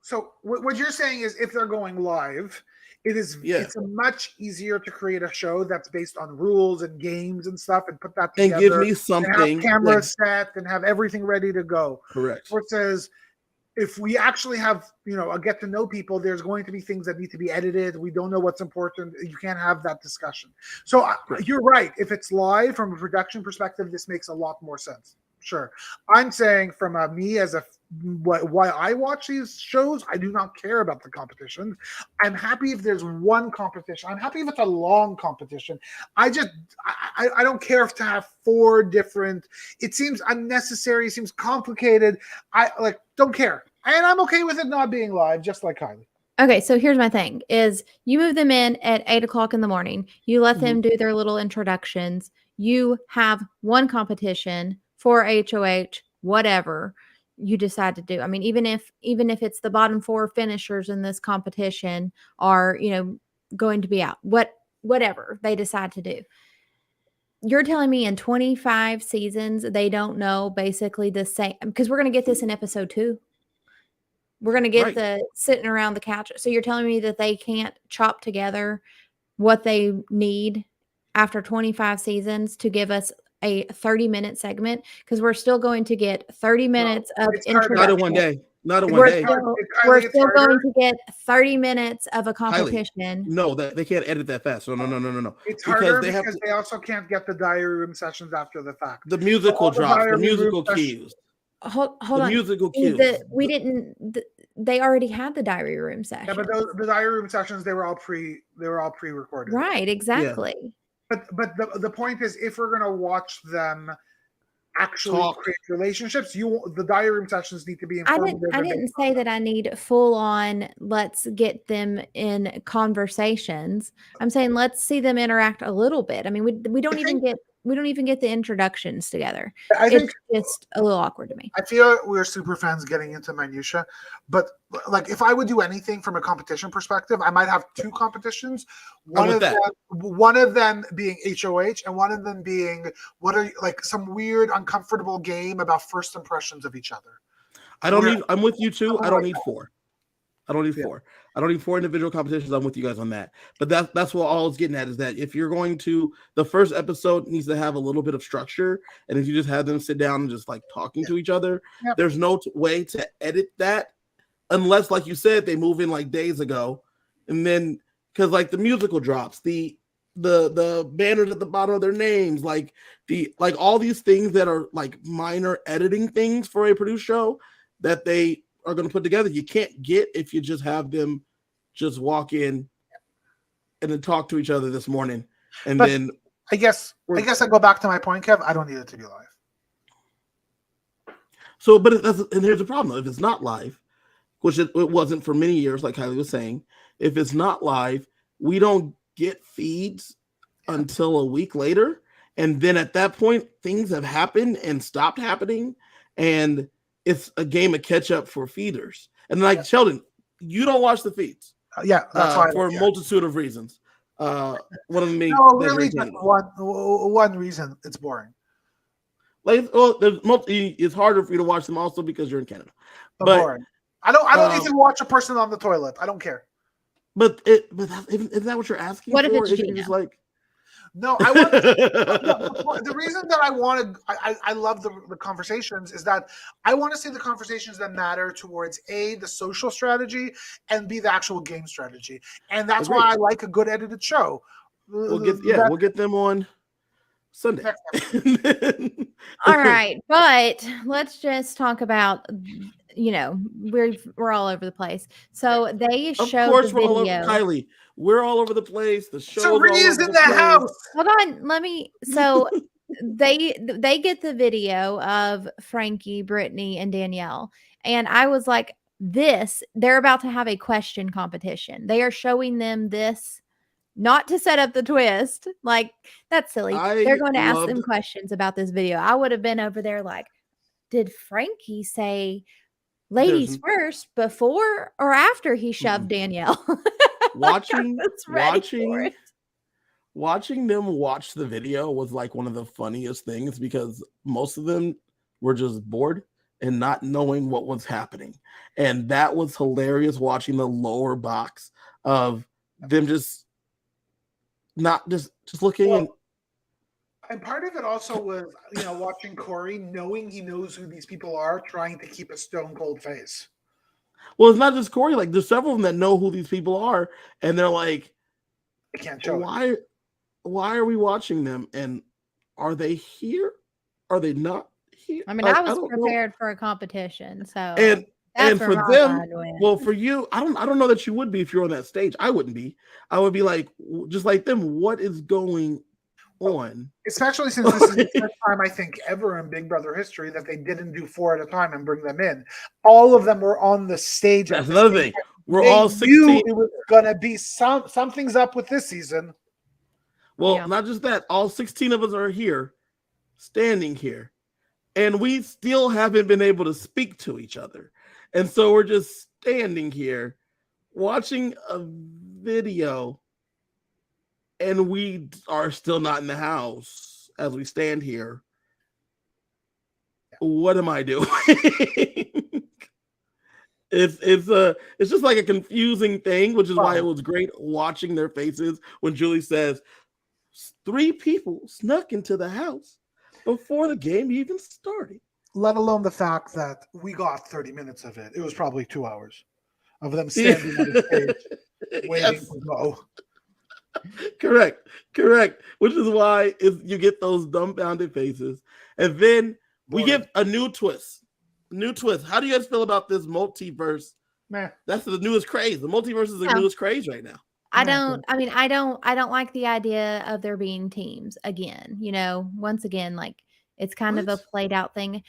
So what you're saying is if they're going live, it's much easier to create a show that's based on rules and games and stuff and put that together. And give me something. And have cameras set and have everything ready to go. Correct. Or it says, if we actually have, a get to know people, there's going to be things that need to be edited. We don't know what's important. You can't have that discussion. So you're right. If it's live from a production perspective, this makes a lot more sense. Sure. I'm saying from me as why I watch these shows, I do not care about the competition. I'm happy if there's one competition. I'm happy if it's a long competition. I don't care if to have 4 different. It seems unnecessary. It seems complicated. I don't care. And I'm okay with it not being live, just like Kiley. Okay, so here's my thing is you move them in at 8 o'clock in the morning. You let them do their little introductions. You have one competition for HOH, whatever you decide to do. I mean, even if it's the bottom 4 finishers in this competition are, going to be out, whatever they decide to do. You're telling me in 25 seasons, they don't know basically the same, because we're going to get this in episode 2. We're going to get the sitting around the couch. So you're telling me that they can't chop together what they need after 25 seasons to give us a 30-minute segment, because we're still going to get 30 minutes of introduction. Not in one day. Not in one We're day. still, Kylie, we're it's still harder. going to get 30 minutes of a Kylie, competition. no, that they can't edit that fast. No. It's Because harder they have because to, they also can't get the diary room sessions after the fact. the musical all the drops, the diary room musical sessions- cues, Hold the on. musical cues. We didn't. They already had the diary room Yeah, session. but the diary room sessions they were all pre-recorded. Right, exactly. But the point is, if we're gonna watch them actually Talk. create relationships, the diary room sessions need to be I informative. didn't say that I need full on let's get them in conversations. I'm saying let's see them interact a little bit. I mean, we don't even get the introductions together. I think It's just a little awkward to me. I feel we're super fans getting into minutia, but like if I would do anything from a competition perspective, I might have two competitions. One of them being HOH, and one of them being like some weird, uncomfortable game about first impressions of each other. I'm with you too. I don't need that. four. I don't need four. I don't need four individual competitions. I'm with you guys on that. But that's what all I was getting at is that if you're going to, the first episode needs to have a little bit of structure. And if you just have them sit down and just like talking to each other, there's no way to edit that unless, like you said, they move in like days ago. And then, because like the musical drops, the banners at the bottom of their names, like all these things that are like minor editing things for a produced show that they are going to put together, you can't get if you just have them just walk in and then talk to each other this morning. And then I guess I go back to my point, Kev. I don't need it to be live. So, and here's the problem. If it's not live, which it wasn't for many years, like Kylie was saying, if it's not live, we don't get feeds until a week later. And then at that point, things have happened and stopped happening. And it's a game of catch up for feeders. And like Sheldon, you don't watch the feeds. That's why for a multitude of reasons. One of them being really just one reason. It's boring. Like, it's harder for you to watch them also because you're in Canada. But boring. I don't need to watch a person on the toilet. I don't care. But is that what you're asking? What if for? it's Gina? Just like no, I want the reason that I love the conversations is that I want to see the conversations that matter towards A, the social strategy, and B, the actual game strategy. And that's why I like a good edited show. We'll get them on Sunday. All right, but let's just talk about, we're all over the place. So they showed the video. All over, Kylie. We're all over the place. The show is in the house. Hold on, so they get the video of Frankie, Brittany, and Danielle, and I was like, they're about to have a question competition. They are showing them this. Not to set up the twist. Like, that's silly. They're going to ask them questions about this video. I would have been over there like, did Frankie say ladies first before or after he shoved Danielle? Watching them watch the video was like one of the funniest things because most of them were just bored and not knowing what was happening. And that was hilarious watching the lower box of them just not just looking. And part of it also was, watching Corey, knowing he knows who these people are, trying to keep a stone cold face. Well, it's not just Corey. Like, there's several of them that know who these people are, and they're like, I can't show why are we watching them? And are they here? Are they not here? I mean, I was prepared for a competition, so and for them, well, for you, I don't know that you would be if you're on that stage. I wouldn't be. I would be like, just like them. What is going on? Especially since this is the first time I think ever in Big Brother history that they didn't do 4 at a time and bring them in. All of them were on the stage. That's another thing. We're all 16. Knew it was gonna be something's up with this season. Well, not just that. All 16 of us are here, standing here, and we still haven't been able to speak to each other. And so we're just standing here watching a video, and we are still not in the house as we stand here. What am I doing? It's just like a confusing thing, which is why it was great watching their faces when Julie says 3 people snuck into the house before the game even started. let alone the fact that we got 30 minutes of it. It was probably 2 hours of them standing on the stage waiting Yes, to go. correct. Which is why you get those dumbfounded faces, and then we Boring. get a new twist. How do you guys feel about this multiverse? Meh. That's the newest craze. The multiverse is the Yeah. newest craze right now. I don't like the idea of there being teams again. Once again, like it's kind of a What? played out thing.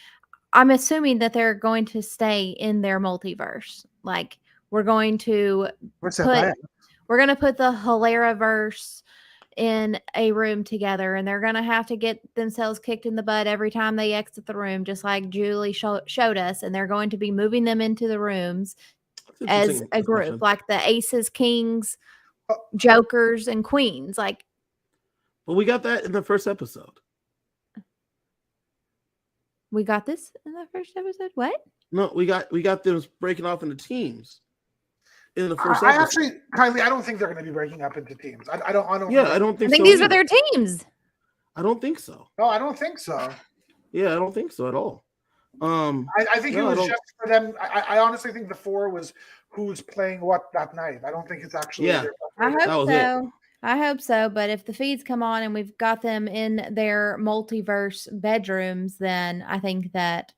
I'm assuming that they're going to stay in their multiverse. Like we're going to What's that? put the Hilariverse in a room together, and they're going to have to get themselves kicked in the butt every time they exit the room, just like Julie showed us. And they're going to be moving them into the rooms That's as interesting a group, assumption. like the aces, kings, jokers, and queens. Like, But we got that in the first episode. we got this in the first episode. What? No, we got them breaking off into teams in the first I episode. actually, Kylie, I don't think they're going to be breaking up into teams. I don't. Yeah, I don't I think think so these either. are their teams. I don't think so. No, I don't think so. Yeah, I don't think so at all. I think No, I it was don't- just for them. I honestly think the 4 was who's playing what that night. I don't think it's actually. Yeah. I That hope was it. so. I hope so. But if the feeds come on and we've got them in their multiverse bedrooms, then I think that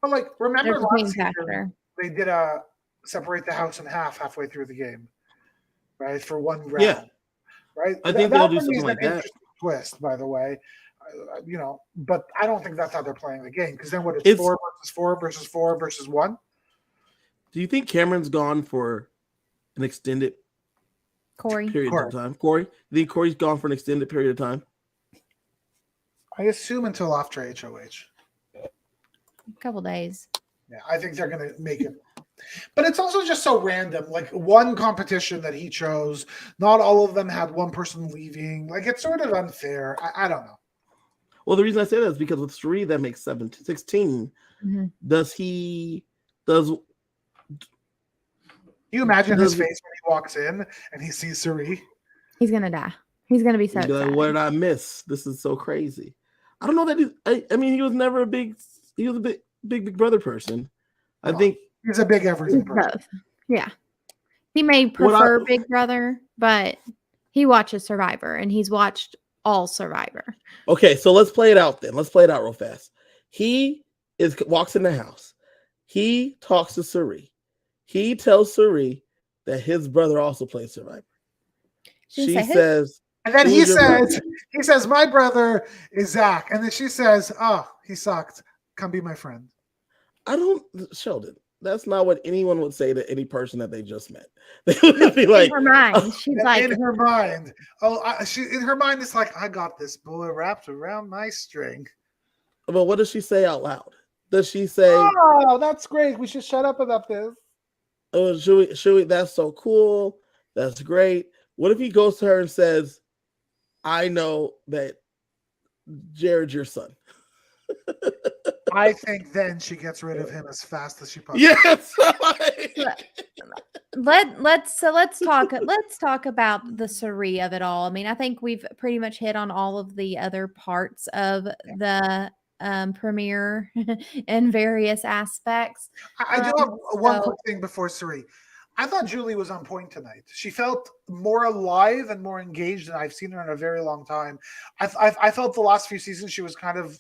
But like, remember there's a team last season, factor. they did separate the house in half halfway through the game, right? For one round, Yeah. right? I think they'll do to me something is like an that. interesting twist, by the way. But I don't think that's how they're playing the game, because then what? It's It's- 4 versus 4 versus 4 versus 1. Do you think Cameron's gone for an extended Corey, period of time? Corey? You think Corey's gone for an extended period of time? I assume until after HOH. a couple days. Yeah, I think they're going to make it. But it's also just so random. Like one competition that he chose, not all of them had one person leaving. Like it's sort of unfair. I don't know. Well, the reason I say that is because with 3, that makes 16. Mhm. Does Can you imagine his Does- face when he walks in and he sees Suri? He's gonna die. He's gonna be so he'd be like, excited. what did I miss? This is so crazy. I don't know that I mean, he was never he was a big brother person. I Oh. think He's a big everything He's person. both. Yeah. He may prefer Big Brother, but he watches Survivor and he's watched all Survivor. okay, so let's play it out then. Let's play it out real fast. He walks in the house. He talks to Suri. He tells Suri that his brother also plays Survivor. She She say, "Who?" says, And then Who's your he says, my brother is Zach. And then she says, oh, he sucked. Come be my friend. Sheldon, that's not what anyone would say to any person that they just met. They would be like, in her mind, she's like, in her mind. In her mind, it's like, I got this boy wrapped around my string. but what does she say out loud? Does she say, Oh, that's great. We should shut up about this. oh, should we, that's so cool. That's great. What if he goes to her and says, I know that Jared's your son? I think then she gets rid of him as fast as she possibly Yes. let's talk about the Suri of it all. I mean, I think we've pretty much hit on all of the other parts of the premiere in various aspects. I do have one so- quick thing before Suri. I thought Julie was on point tonight. She felt more alive and more engaged than I've seen her in a very long time. I felt the last few seasons she was kind of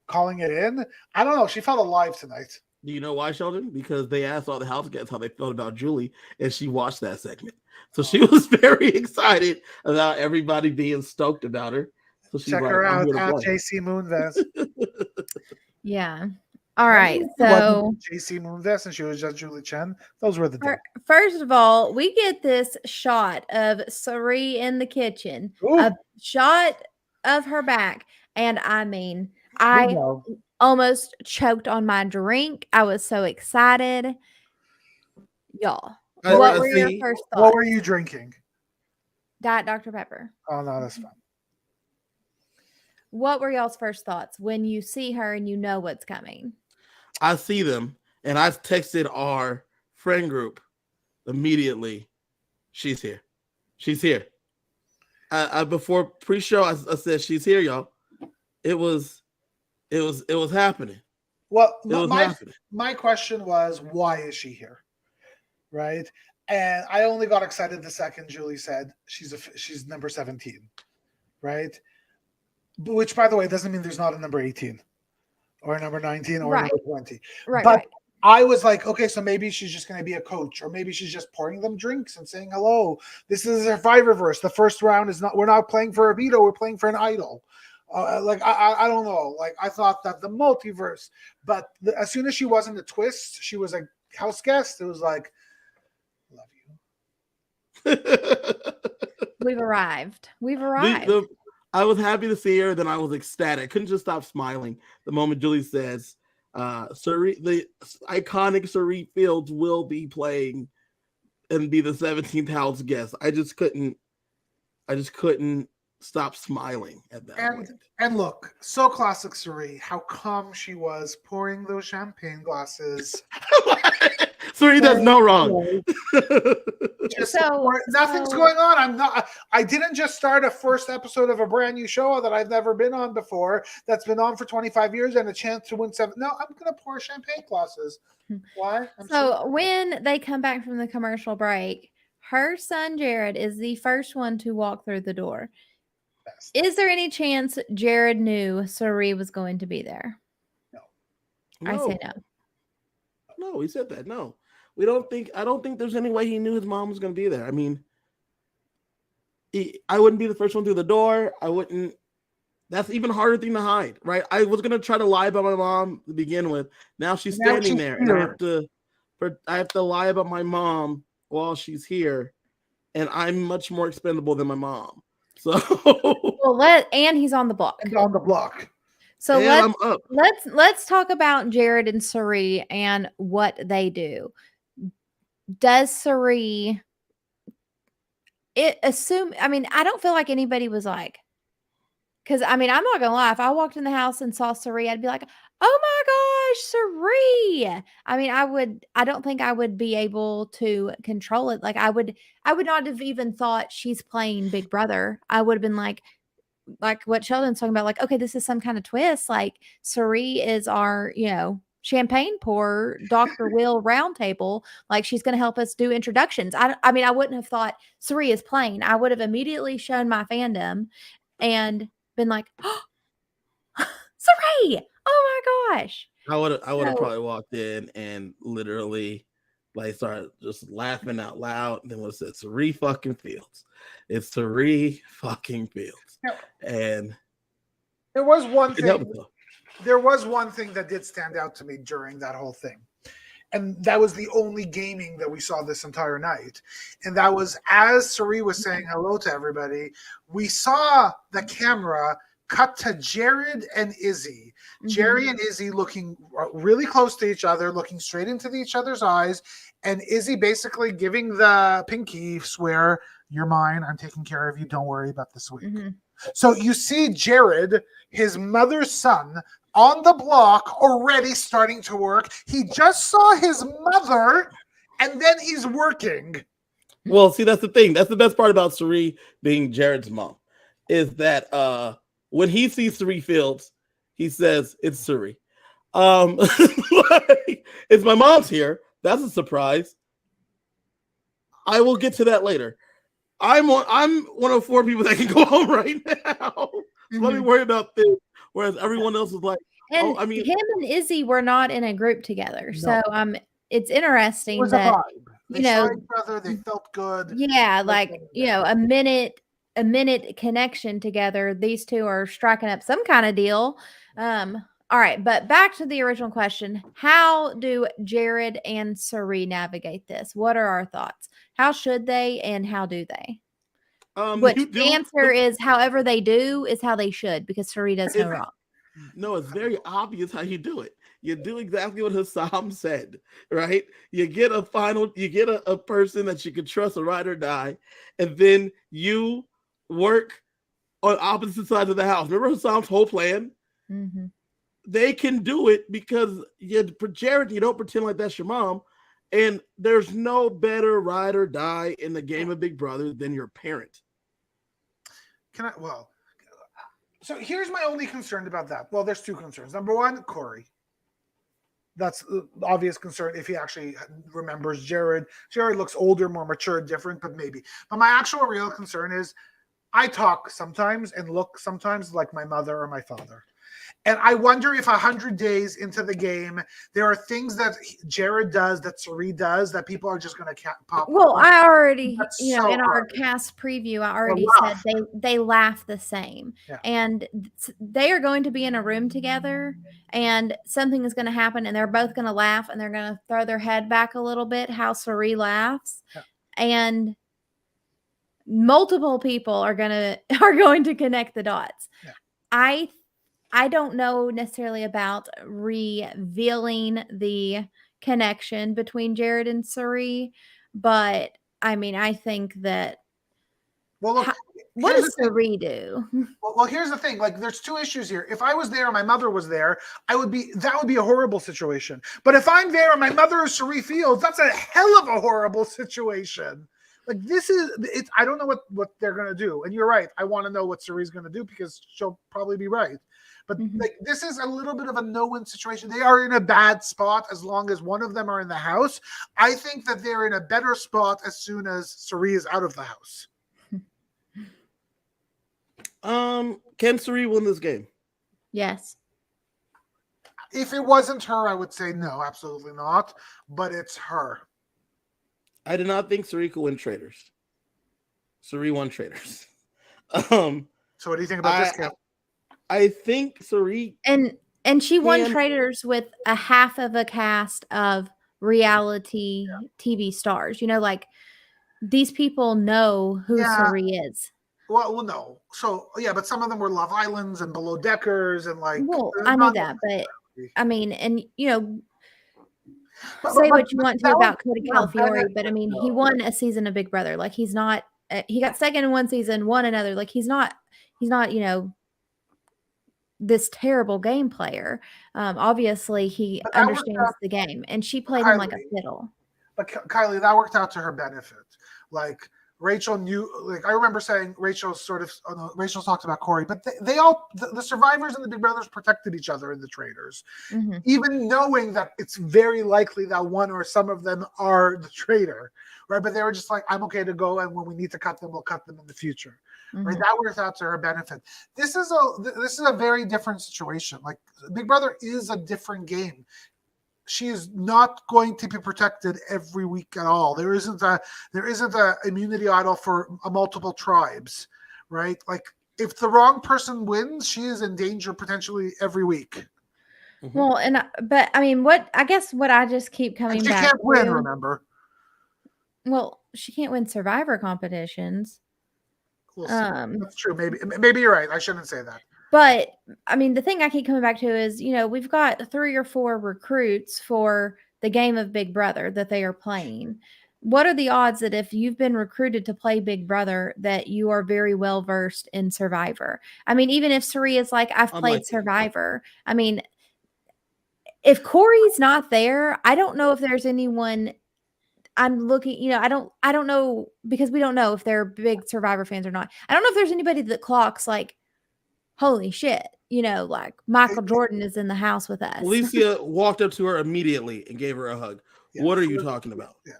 calling it in. I don't know. She felt alive tonight. Do you know why, Sheldon? Because they asked all the house guests how they felt about Julie, and she watched that segment. So she was very excited about everybody being stoked about her. So she's Check like, her I'm out here to at play. JC Moonves. Yeah. All right. So JC Moonves, and she was just Julie Chen. Those were the days. first of all, we get this shot of Suri in the kitchen, Ooh, a shot of her back, and I mean, we I know. almost choked on my drink. I was so excited. Y'all, I- what I were your see. first What thoughts? were you drinking? Diet Dr. Pepper. Oh no, that's fine. What were y'all's first thoughts when you see her and you know what's coming? I see them, and I texted our friend group immediately. She's here. She's here. I before pre-show, I said she's here, y'all. It was It was happening. Well, It was happening. my question was, why is she here? Right? And I only got excited the second Julie said she's number 17, right? Which, by the way, doesn't mean there's not a number 18 or a number 19 or Right. a number 20. Right. But Right. I was like, okay, so maybe she's just going to be a coach, or maybe she's just pouring them drinks and saying hello. This is a Survivorverse. The first round is not. We're not playing for a veto. We're playing for an idol. I don't know. Like, I thought that the multiverse, but as soon as she wasn't a twist, she was a house guest. It was like, love you. We've arrived. We've arrived. I was happy to see her. Then I was ecstatic. I couldn't just stop smiling the moment Julie says, the iconic Sari Fields will be playing and be the 17th house guest. I just couldn't stop smiling at that point. And look, so classic Sari. How come she was pouring those champagne glasses? Sari does no wrong. Nothing's going on. I didn't just start a first episode of a brand new show that I've never been on before, that's been on for 25 years and a chance to win 7. No, I'm gonna pour champagne glasses. Why? When they come back from the commercial break, her son Jared is the first one to walk through the door. Best. Is there any chance Jared knew Sari was going to be there? No. I say no. No, he said that. No. I don't think there's any way he knew his mom was going to be there. I mean, I wouldn't be the first one through the door. I wouldn't. That's even harder thing to hide, right? I was going to try to lie about my mom to begin with. Now she's standing there, and I have to lie about my mom while she's here, and I'm much more expendable than my mom. So, and he's on the block. And on the block. So let's talk about Jared and Sari and what they do. Does Sari assume? I mean, I don't feel like anybody was like, because I mean, I'm not gonna lie. If I walked in the house and saw Sari, I'd be like, "Oh my gosh, Sari!" I mean, I don't think I would be able to control it. Like I would not have even thought she's playing Big Brother. I would have been like what Sheldon's talking about. Like, okay, this is some kind of twist. Like Sari is our, champagne pour, Dr. Will roundtable. Like she's going to help us do introductions. I mean, I wouldn't have thought Sari is playing. I would have immediately shown my fandom and been like, oh, Sari! Oh my gosh! I would have probably walked in and literally like started just laughing out loud. And then would have said, "Sari fucking Fields." It's Sari fucking Fields. Yep. And there was one thing. There was one thing that did stand out to me during that whole thing. And that was the only gaming that we saw this entire night. And that was as Sari was saying hello to everybody, we saw the camera cut to Jared and Izzy. Mm-hmm. Jerry and Izzy looking really close to each other, looking straight into each other's eyes. And Izzy basically giving the pinky swear, "You're mine. I'm taking care of you. Don't worry about this week." Mm-hmm. So you see Jared, his mother's son, on the block already starting to work. He just saw his mother, and then he's working. Well, see, that's the thing. That's the best part about Sari being Jared's mom, is that when he sees Sari Fields, he says, "It's Sari." It's my mom's here. That's a surprise. I will get to that later. I'm one of 4 people that can go home right now. Mm-hmm. Let me worry about this. Whereas everyone else is like, him and Izzy were not in a group together. No. So it's interesting that they saw each other, they felt good. Yeah, a minute connection together. These two are striking up some kind of deal. All right, but back to the original question. How do Jared and Sari navigate this? What are our thoughts? How should they and how do they? The answer is however they do is how they should, because Sari does no wrong. No, it's very obvious how you do it. You do exactly what Hassam said, right? You get a person that you can trust, a ride or die, and then you work on opposite sides of the house. Remember Hassam's whole plan? Mm-hmm. They can do it because for Jared, you don't pretend like that's your mom. And there's no better ride or die in the game of Big Brother than your parent. So here's my only concern about that. Well, there's two concerns. Number one, Corey. That's the obvious concern if he actually remembers Jared. Jared looks older, more mature, different, but maybe. But my actual real concern is I talk sometimes and look sometimes like my mother or my father. And I wonder if 100 days into the game, there are things that Jared does, that Suri does, that people are just going to pop. Well, I already, That's you know, so in our hard. cast preview, I already said laugh. they laugh the same. Yeah. And they are going to be in a room together and something is going to happen and they're both going to laugh and they're going to throw their head back a little bit, how Suri laughs. Yeah. And multiple people are going to connect the dots. Yeah. I don't know necessarily about revealing the connection between Jared and Suri, but I mean, I think that. Well, look, what does Suri do? Well, here's the thing. Like, there's two issues here. If I was there and my mother was there, that would be a horrible situation. But if I'm there and my mother is Suri Fields, that's a hell of a horrible situation. Like, this is it. I don't know what they're gonna do. And you're right. I want to know what Suri's gonna do because she'll probably be right. But like, this is a little bit of a no-win situation. They are in a bad spot as long as one of them are in the house. I think that they're in a better spot as soon as Suri is out of the house. Can Suri win this game? Yes. If it wasn't her, I would say no, absolutely not. But it's her. I did not think Suri could win Traders. Suri won Traders. So what do you think about this, Kev? I think Suri and she won Traders with a half of a cast of reality TV stars. You know, like these people know who Suri is. Well, no. So yeah, but some of them were Love Islands and Below Deckers and like. Well, I knew that, but I mean, and you know, say what you want to about Cody Calafiore, but I mean, he won a season of Big Brother. Like he's not. He got second in one season, won another. Like he's not. You know, this terrible game player. Obviously, he understands the game, and she played him like a fiddle. But Kiley, that worked out to her benefit. Like Rachel knew, like I remember saying Rachel talked about Corey, but they all, the survivors and the Big Brothers protected each other in the Traders, even knowing that it's very likely that one or some of them are the traitor, right? But they were just like, I'm okay to go, and when we need to cut them, we'll cut them in the future. Right, that works out to her benefit. This is a very different situation. Like Big Brother is a different game. She is not going to be protected every week at all. There isn't a immunity idol for multiple tribes, right? Like if the wrong person wins, she is in danger potentially every week. Well, but I mean, what I just keep coming back. She can't win, remember? Well, she can't win Survivor competitions. We'll see. That's true. Maybe you're right. I shouldn't say that. But I mean, the thing I keep coming back to is, you know, we've got 3 or 4 recruits for the game of Big Brother that they are playing. What are the odds that if you've been recruited to play Big Brother, that you are very well versed in Survivor? I mean, even if Suri is like, I've played Survivor. I mean, if Corey's not there, I don't know if there's anyone. I'm looking, you know, I don't know, because we don't know if they're big Survivor fans or not. I don't know if there's anybody that clocks like, holy shit, you know, like Michael Jordan is in the house with us. Alicia walked up to her immediately and gave her a hug. Yeah, what are you talking about? Yeah,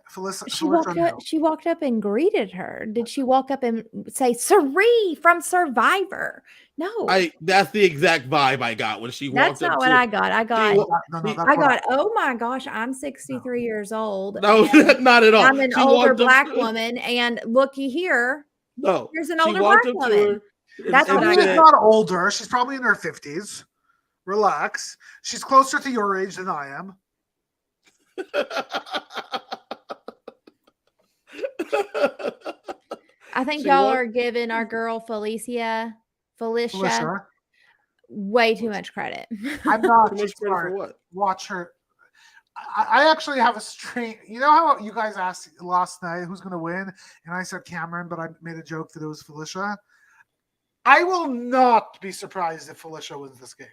she walked up and greeted her. Did she walk up and say, Suri from Survivor? No. That's the exact vibe I got when she walked up. That's not what I got. I got, oh my gosh, I'm 63 years old. No, not at all. I'm an older black woman, and looky here. No. There's an older black woman. That's what I got. Not older. She's probably in her 50s. Relax. She's closer to your age than I am. I think y'all are giving our girl Felicia way too much credit. I'm not. For what? Watch her. I actually have a strange. You know how you guys asked last night who's going to win, and I said Cameron, but I made a joke that it was Felicia. I will not be surprised if Felicia wins this game.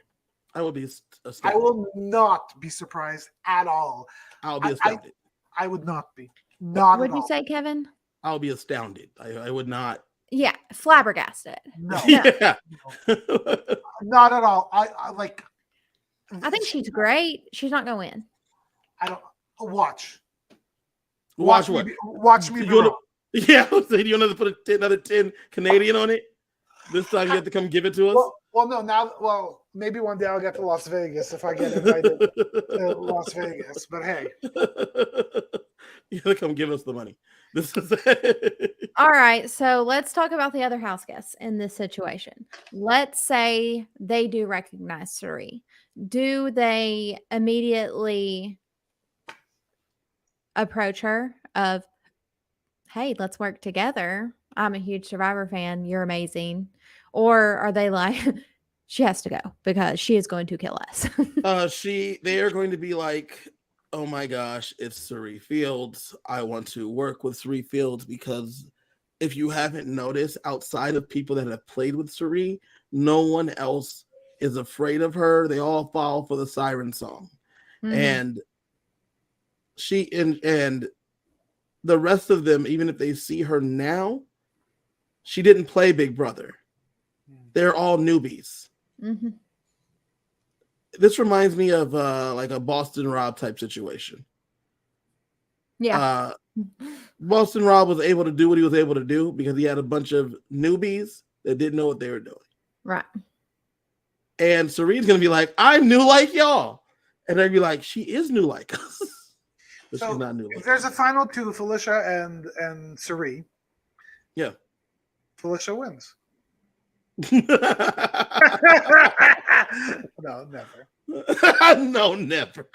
I will be astounded. I will not be surprised at all. I'll be astounded. I would not be. Not. What'd you say, Kevin? I'll be astounded. I would not. Yeah, flabbergasted. No, Yeah. not at all. I like. I think she's great. She's not going to win. I don't watch. Watch what? Watch me be You wanna, wrong. yeah, I was saying, you want to put another 10 Canadian on it? This time you have to come give it to us? Well, no, now, maybe one day I'll get to Las Vegas if I get invited to Las Vegas. But hey, you gotta come give us the money. This is All right, so let's talk about the other house guests in this situation. Let's say they do recognize Suri. Do they immediately approach her of, hey, let's work together? I'm a huge Survivor fan. You're amazing. Or are they like, she has to go because she is going to kill us? they are going to be like, oh my gosh, it's Suri Fields. I want to work with Suri Fields because if you haven't noticed, outside of people that have played with Suri, no one else is afraid of her. They all fall for the siren song. Mhm. And she and the rest of them, even if they see her now, she didn't play Big Brother. They're all newbies. Mhm. This reminds me of like a Boston Rob type situation. Yeah. Boston Rob was able to do what he was able to do because he had a bunch of newbies that didn't know what they were doing. Right. And Serene's gonna be like, I'm new like y'all. And they'd be like, she is new like us. But so she's not new if like there's us. a final two, Felicia and Suri, Yeah. Felicia wins. No, No, never. no, never.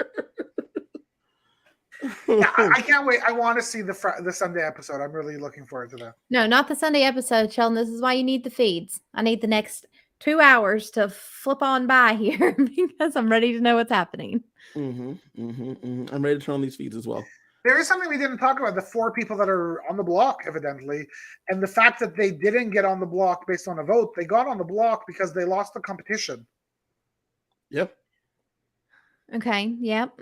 Yeah, I can't wait. I want to see the Sunday episode. I'm really looking forward to that. No, not the Sunday episode, Sheldon. This is why you need the feeds. I need the next 2 hours to flip on by here because I'm ready to know what's happening. I'm ready to turn on these feeds as well. There is something we didn't talk about, the 4 people that are on the block, evidently, and the fact that they didn't get on the block based on a vote. They got on the block because they lost the competition. Yep. Okay. Yep.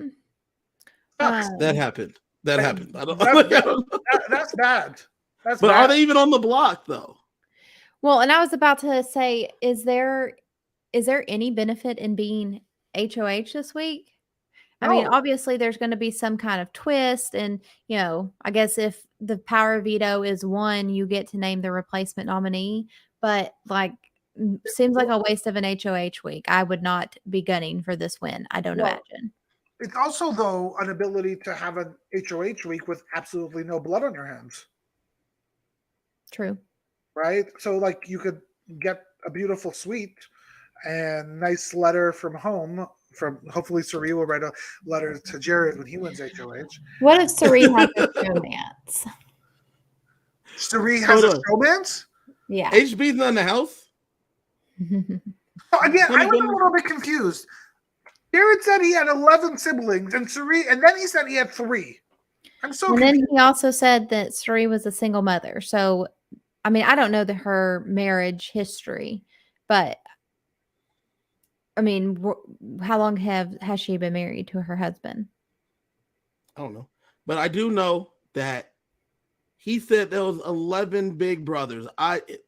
That happened. That happened. I don't, That's bad. That's but bad. are they even on the block though? Well, and I was about to say, is there any benefit in being HOH this week? I mean, No. obviously there's going to be some kind of twist, and I guess if the power veto is won, you get to name the replacement nominee. But seems like a waste of an HOH week. I would not be gunning for this win. I don't imagine. It's also, though, an ability to have an HOH week with absolutely no blood on your hands. True. Right? So, you could get a beautiful suite and nice letter from home. Hopefully, Suri will write a letter to Jared when he wins HOH. What if Suri has a romance? Suri has a romance? Yeah. HB's not in the house? Again, I was a little bit confused. Jared said he had 11 siblings, and then he said he had 3. I'm so confused. And then he also said that Suri was a single mother. So, I mean, I don't know her marriage history, but I mean, how long has she been married to her husband? I don't know. But I do know that he said there was 11 big brothers.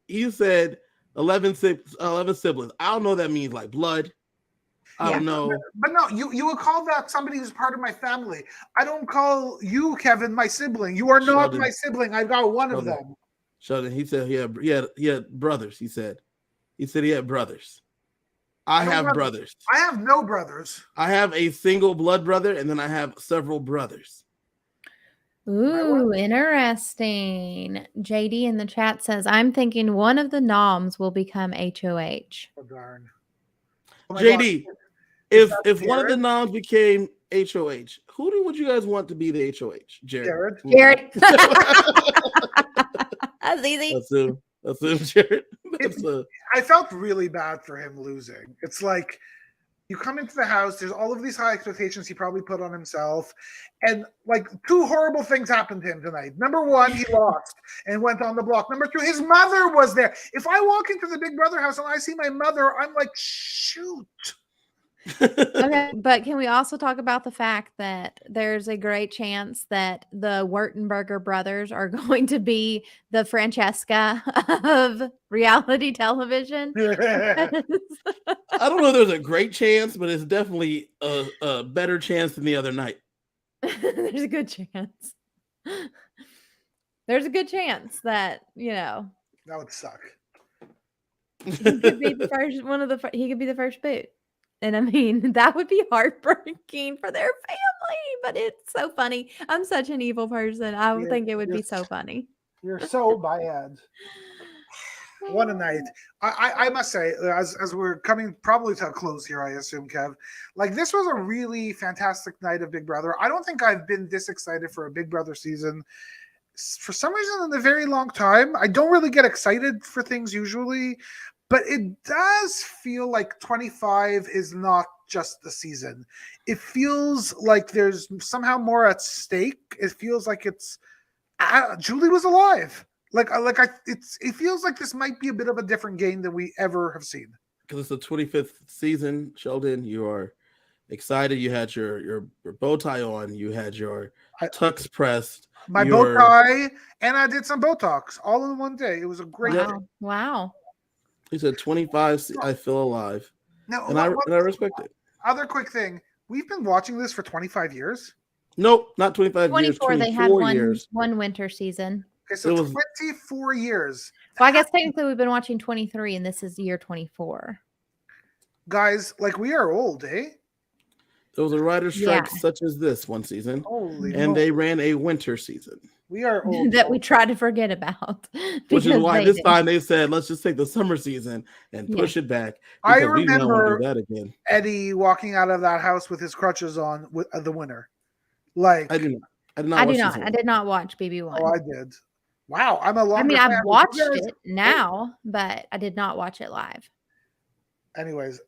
He said 11 siblings. I don't know what that means, like blood. I don't know. But no, you would call that somebody who's part of my family. I don't call you, Kevin, my sibling. You are not my sibling. I've got one of them. Sheldon, he said he had brothers. He said he had brothers. I have brothers. I have no brothers. I have a single blood brother, and then I have several brothers. Ooh, interesting. JD in the chat says, I'm thinking one of the noms will become HOH. Oh, darn. JD, if one of the noms became HOH, who would you guys want to be the HOH? Jared. Jared. That's easy. That's him, Jared. I felt really bad for him losing. It's like you come into the house, there's all of these high expectations he probably put on himself, and 2 horrible things happened to him tonight. Number 1, he lost and went on the block. Number 2, his mother was there. If I walk into the Big Brother house and I see my mother, I'm like, shoot. Okay, but can we also talk about the fact that there's a great chance that the Wurtenberger brothers are going to be the Francesca of reality television? I don't know if there's a great chance, but it's definitely a better chance than the other night. There's a good chance. There's a good chance that, That would suck. he could be the first he could be the first boot. And I mean, that would be heartbreaking for their family, but it's so funny. I'm such an evil person. I would think it would be so funny. You're so bad. What a night. I must say, as we're coming probably to a close here, I assume, Kev, like this was a really fantastic night of Big Brother. I don't think I've been this excited for a Big Brother season for some reason in a very long time. I don't really get excited for things usually, but it does feel like 25 is not just the season. It feels like there's somehow more at stake. It feels like it's Julie was alive. It feels like this might be a bit of a different game than we ever have seen. Because it's the 25th season, Sheldon. You are excited. You had your bow tie on. You had your tux pressed. My bow tie, and I did some Botox all in one day. It was a great day. Wow. He said 25. I feel alive. No, and I respect it. Other quick thing. We've been watching this for 25 years. Nope, not 25 years. 24. They had one winter season. Okay, so 24 years. Well, I guess technically we've been watching 23, and this is year 24. Guys, like we are old, eh? There was a writer's strike such as this one season, and they ran a winter season. We are old. That we try to forget about. Which is why this time they said, let's just take the summer season and push it back. I remember do that again. Eddie walking out of that house with his crutches on with the winter. Like I did not. I did not watch BB1. Oh, I did. Wow, I'm a long. I mean, I've watched it now, but I did not watch it live. Anyways,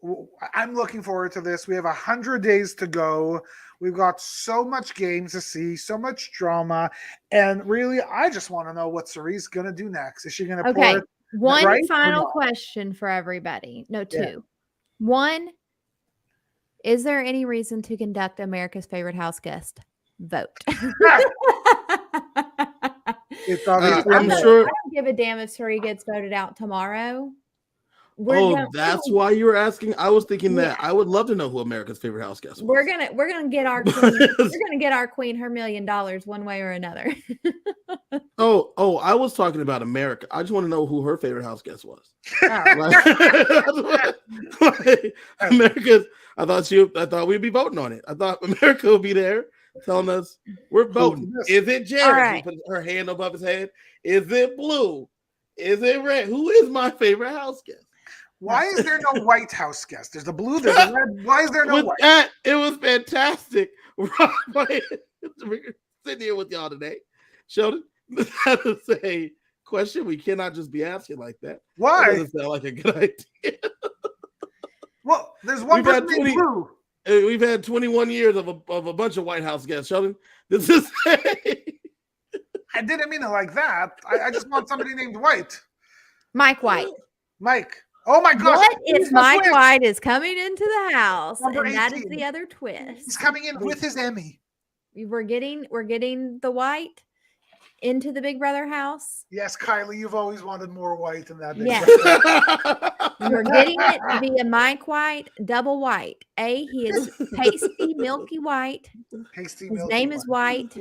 I'm looking forward to this. We have 100 days to go. We've got so much games to see, so much drama, and really, I just want to know what Cerie's going to do next. Is she going to pour one final question for everybody? No, two. Yeah. One, is there any reason to conduct America's Favorite House Guest vote? It's obviously I'm sure. I don't give a damn if Cerie gets voted out tomorrow. That's why you were asking. I was thinking that I would love to know who America's Favorite House Guest was. We're gonna get our queen, we're gonna get our queen her $1 million one way or another. I was talking about America. I just want to know who her favorite house guest was. America's. I thought we'd be voting on it. I thought America would be there telling us we're voting. Is it Jared? Right. Put her hand above his head. Is it blue? Is it red? Who is my favorite house guest? Why is there no white house guest? There's the blue, there's the red. Why is there no white? It was fantastic. Sitting here with y'all today. Sheldon, that is a question we cannot just be asking like that. Why? That doesn't sound like a good idea. Well, there's one person named Blue. We've had 21 years of a bunch of White House guests, Sheldon. This is I didn't mean it like that. I just want somebody named White. Mike White. Mike. Oh my gosh. What if Mike White is coming into the house? Number and 18. That is the other twist. He's coming in with his Emmy. We're getting the White into the Big Brother house. Yes, Kiley, you've always wanted more White in that. Yes. We're getting it via Mike White, double white. He is pasty, milky white. Pasty, his name is White.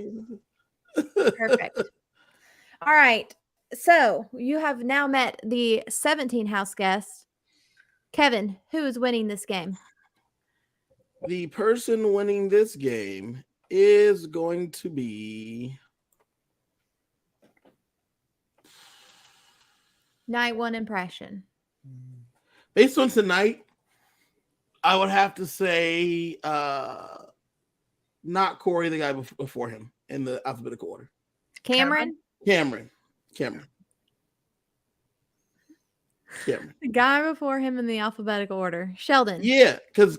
Perfect. All right. So you have now met the 17 house guests. Kevin, who is winning this game? The person winning this game is going to be Night one impression. Based on tonight, I would have to say not Corey, the guy before him in the alphabetical order. Cameron. The guy before him in the alphabetical order. Sheldon. Yeah, because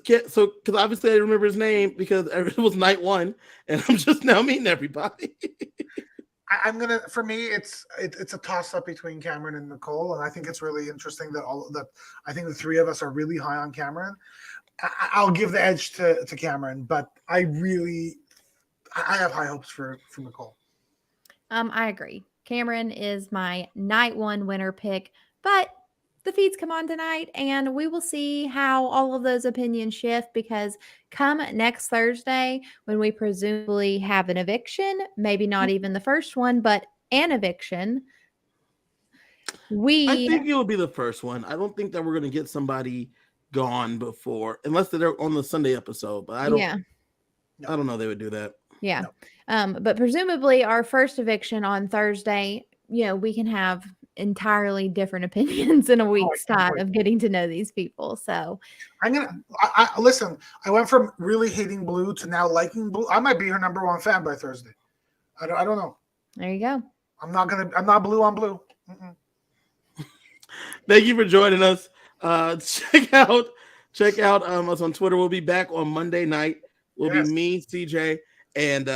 obviously I remember his name because it was night one, and I'm just now meeting everybody. For me, it's a toss up between Cameron and Nicole, and I think it's really interesting that I think the three of us are really high on Cameron. I'll give the edge to Cameron, but I have high hopes for Nicole. I agree. Cameron is my night one winner pick, but the feeds come on tonight and we will see how all of those opinions shift because come next Thursday, when we presumably have an eviction, maybe not even the first one, but an eviction. I think it would be the first one. I don't think that we're going to get somebody gone before, unless they're on the Sunday episode. But I don't know they would do that. Yeah. No. But presumably our first eviction on Thursday, we can have entirely different opinions in a week's time of getting to know these people. So listen, I went from really hating Blue to now liking Blue. I might be her number one fan by Thursday. I don't know. There you go. I'm not Blue on Blue. Mm-mm. Thank you for joining us. Check out us on Twitter. We'll be back on Monday night. Will be me, CJ, and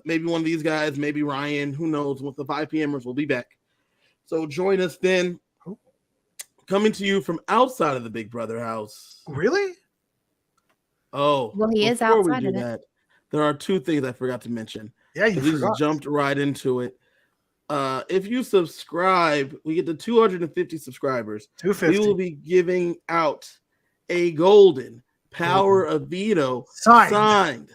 maybe one of these guys, maybe Ryan. Who knows? With the 5 p.m.ers, we'll be back. So join us then. Coming to you from outside of the Big Brother house. Really? Oh, well, he is outside of it. There are 2 things I forgot to mention. Yeah, you just jumped right into it. If you subscribe, we get to 250 subscribers. 250. We will be giving out a golden Power of Veto signed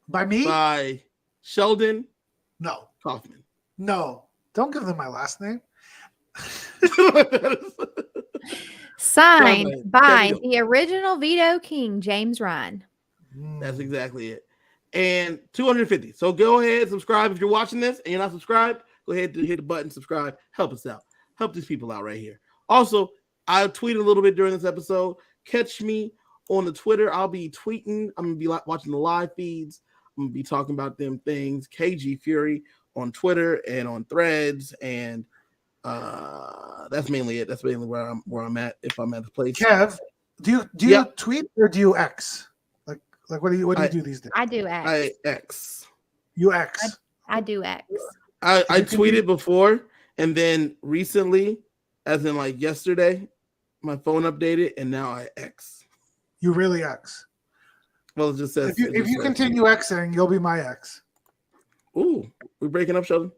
by me, by Sheldon. No, Kaufman. No, don't give them my last name. Signed by the original Veto King, James Ryan. That's exactly it. And 250. So go ahead, subscribe. If you're watching this and you're not subscribed, go ahead and hit the button, subscribe. Help us out. Help these people out right here. Also, I tweeted a little bit during this episode. Catch me on the Twitter. I'll be tweeting. I'm going to be watching the live feeds. I'm going to be talking about them things. KG Fury on Twitter and on Threads. And that's mainly it. That's mainly where I'm at, if I'm at the place. Kev, do you tweet or do you X? Like what do you do these days? I do X. I X. You X. I do X. I tweeted before, and then recently, as in like yesterday, my phone updated, and now I X. You really X. Well, it just says if you continue Xing, you'll be my X. Ooh, we're breaking up, Sheldon.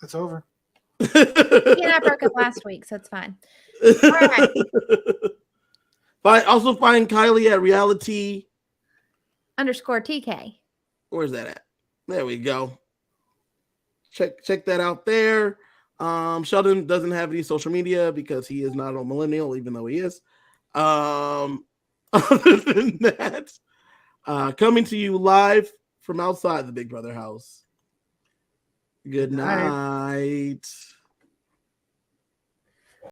It's over. He and I broke up last week, so it's fine. All right. Also find Kiley at reality _TK. Where's that at? There we go. Check that out there. Sheldon doesn't have any social media because he is not a millennial, even though he is. Other than that, coming to you live from outside the Big Brother house. Good night.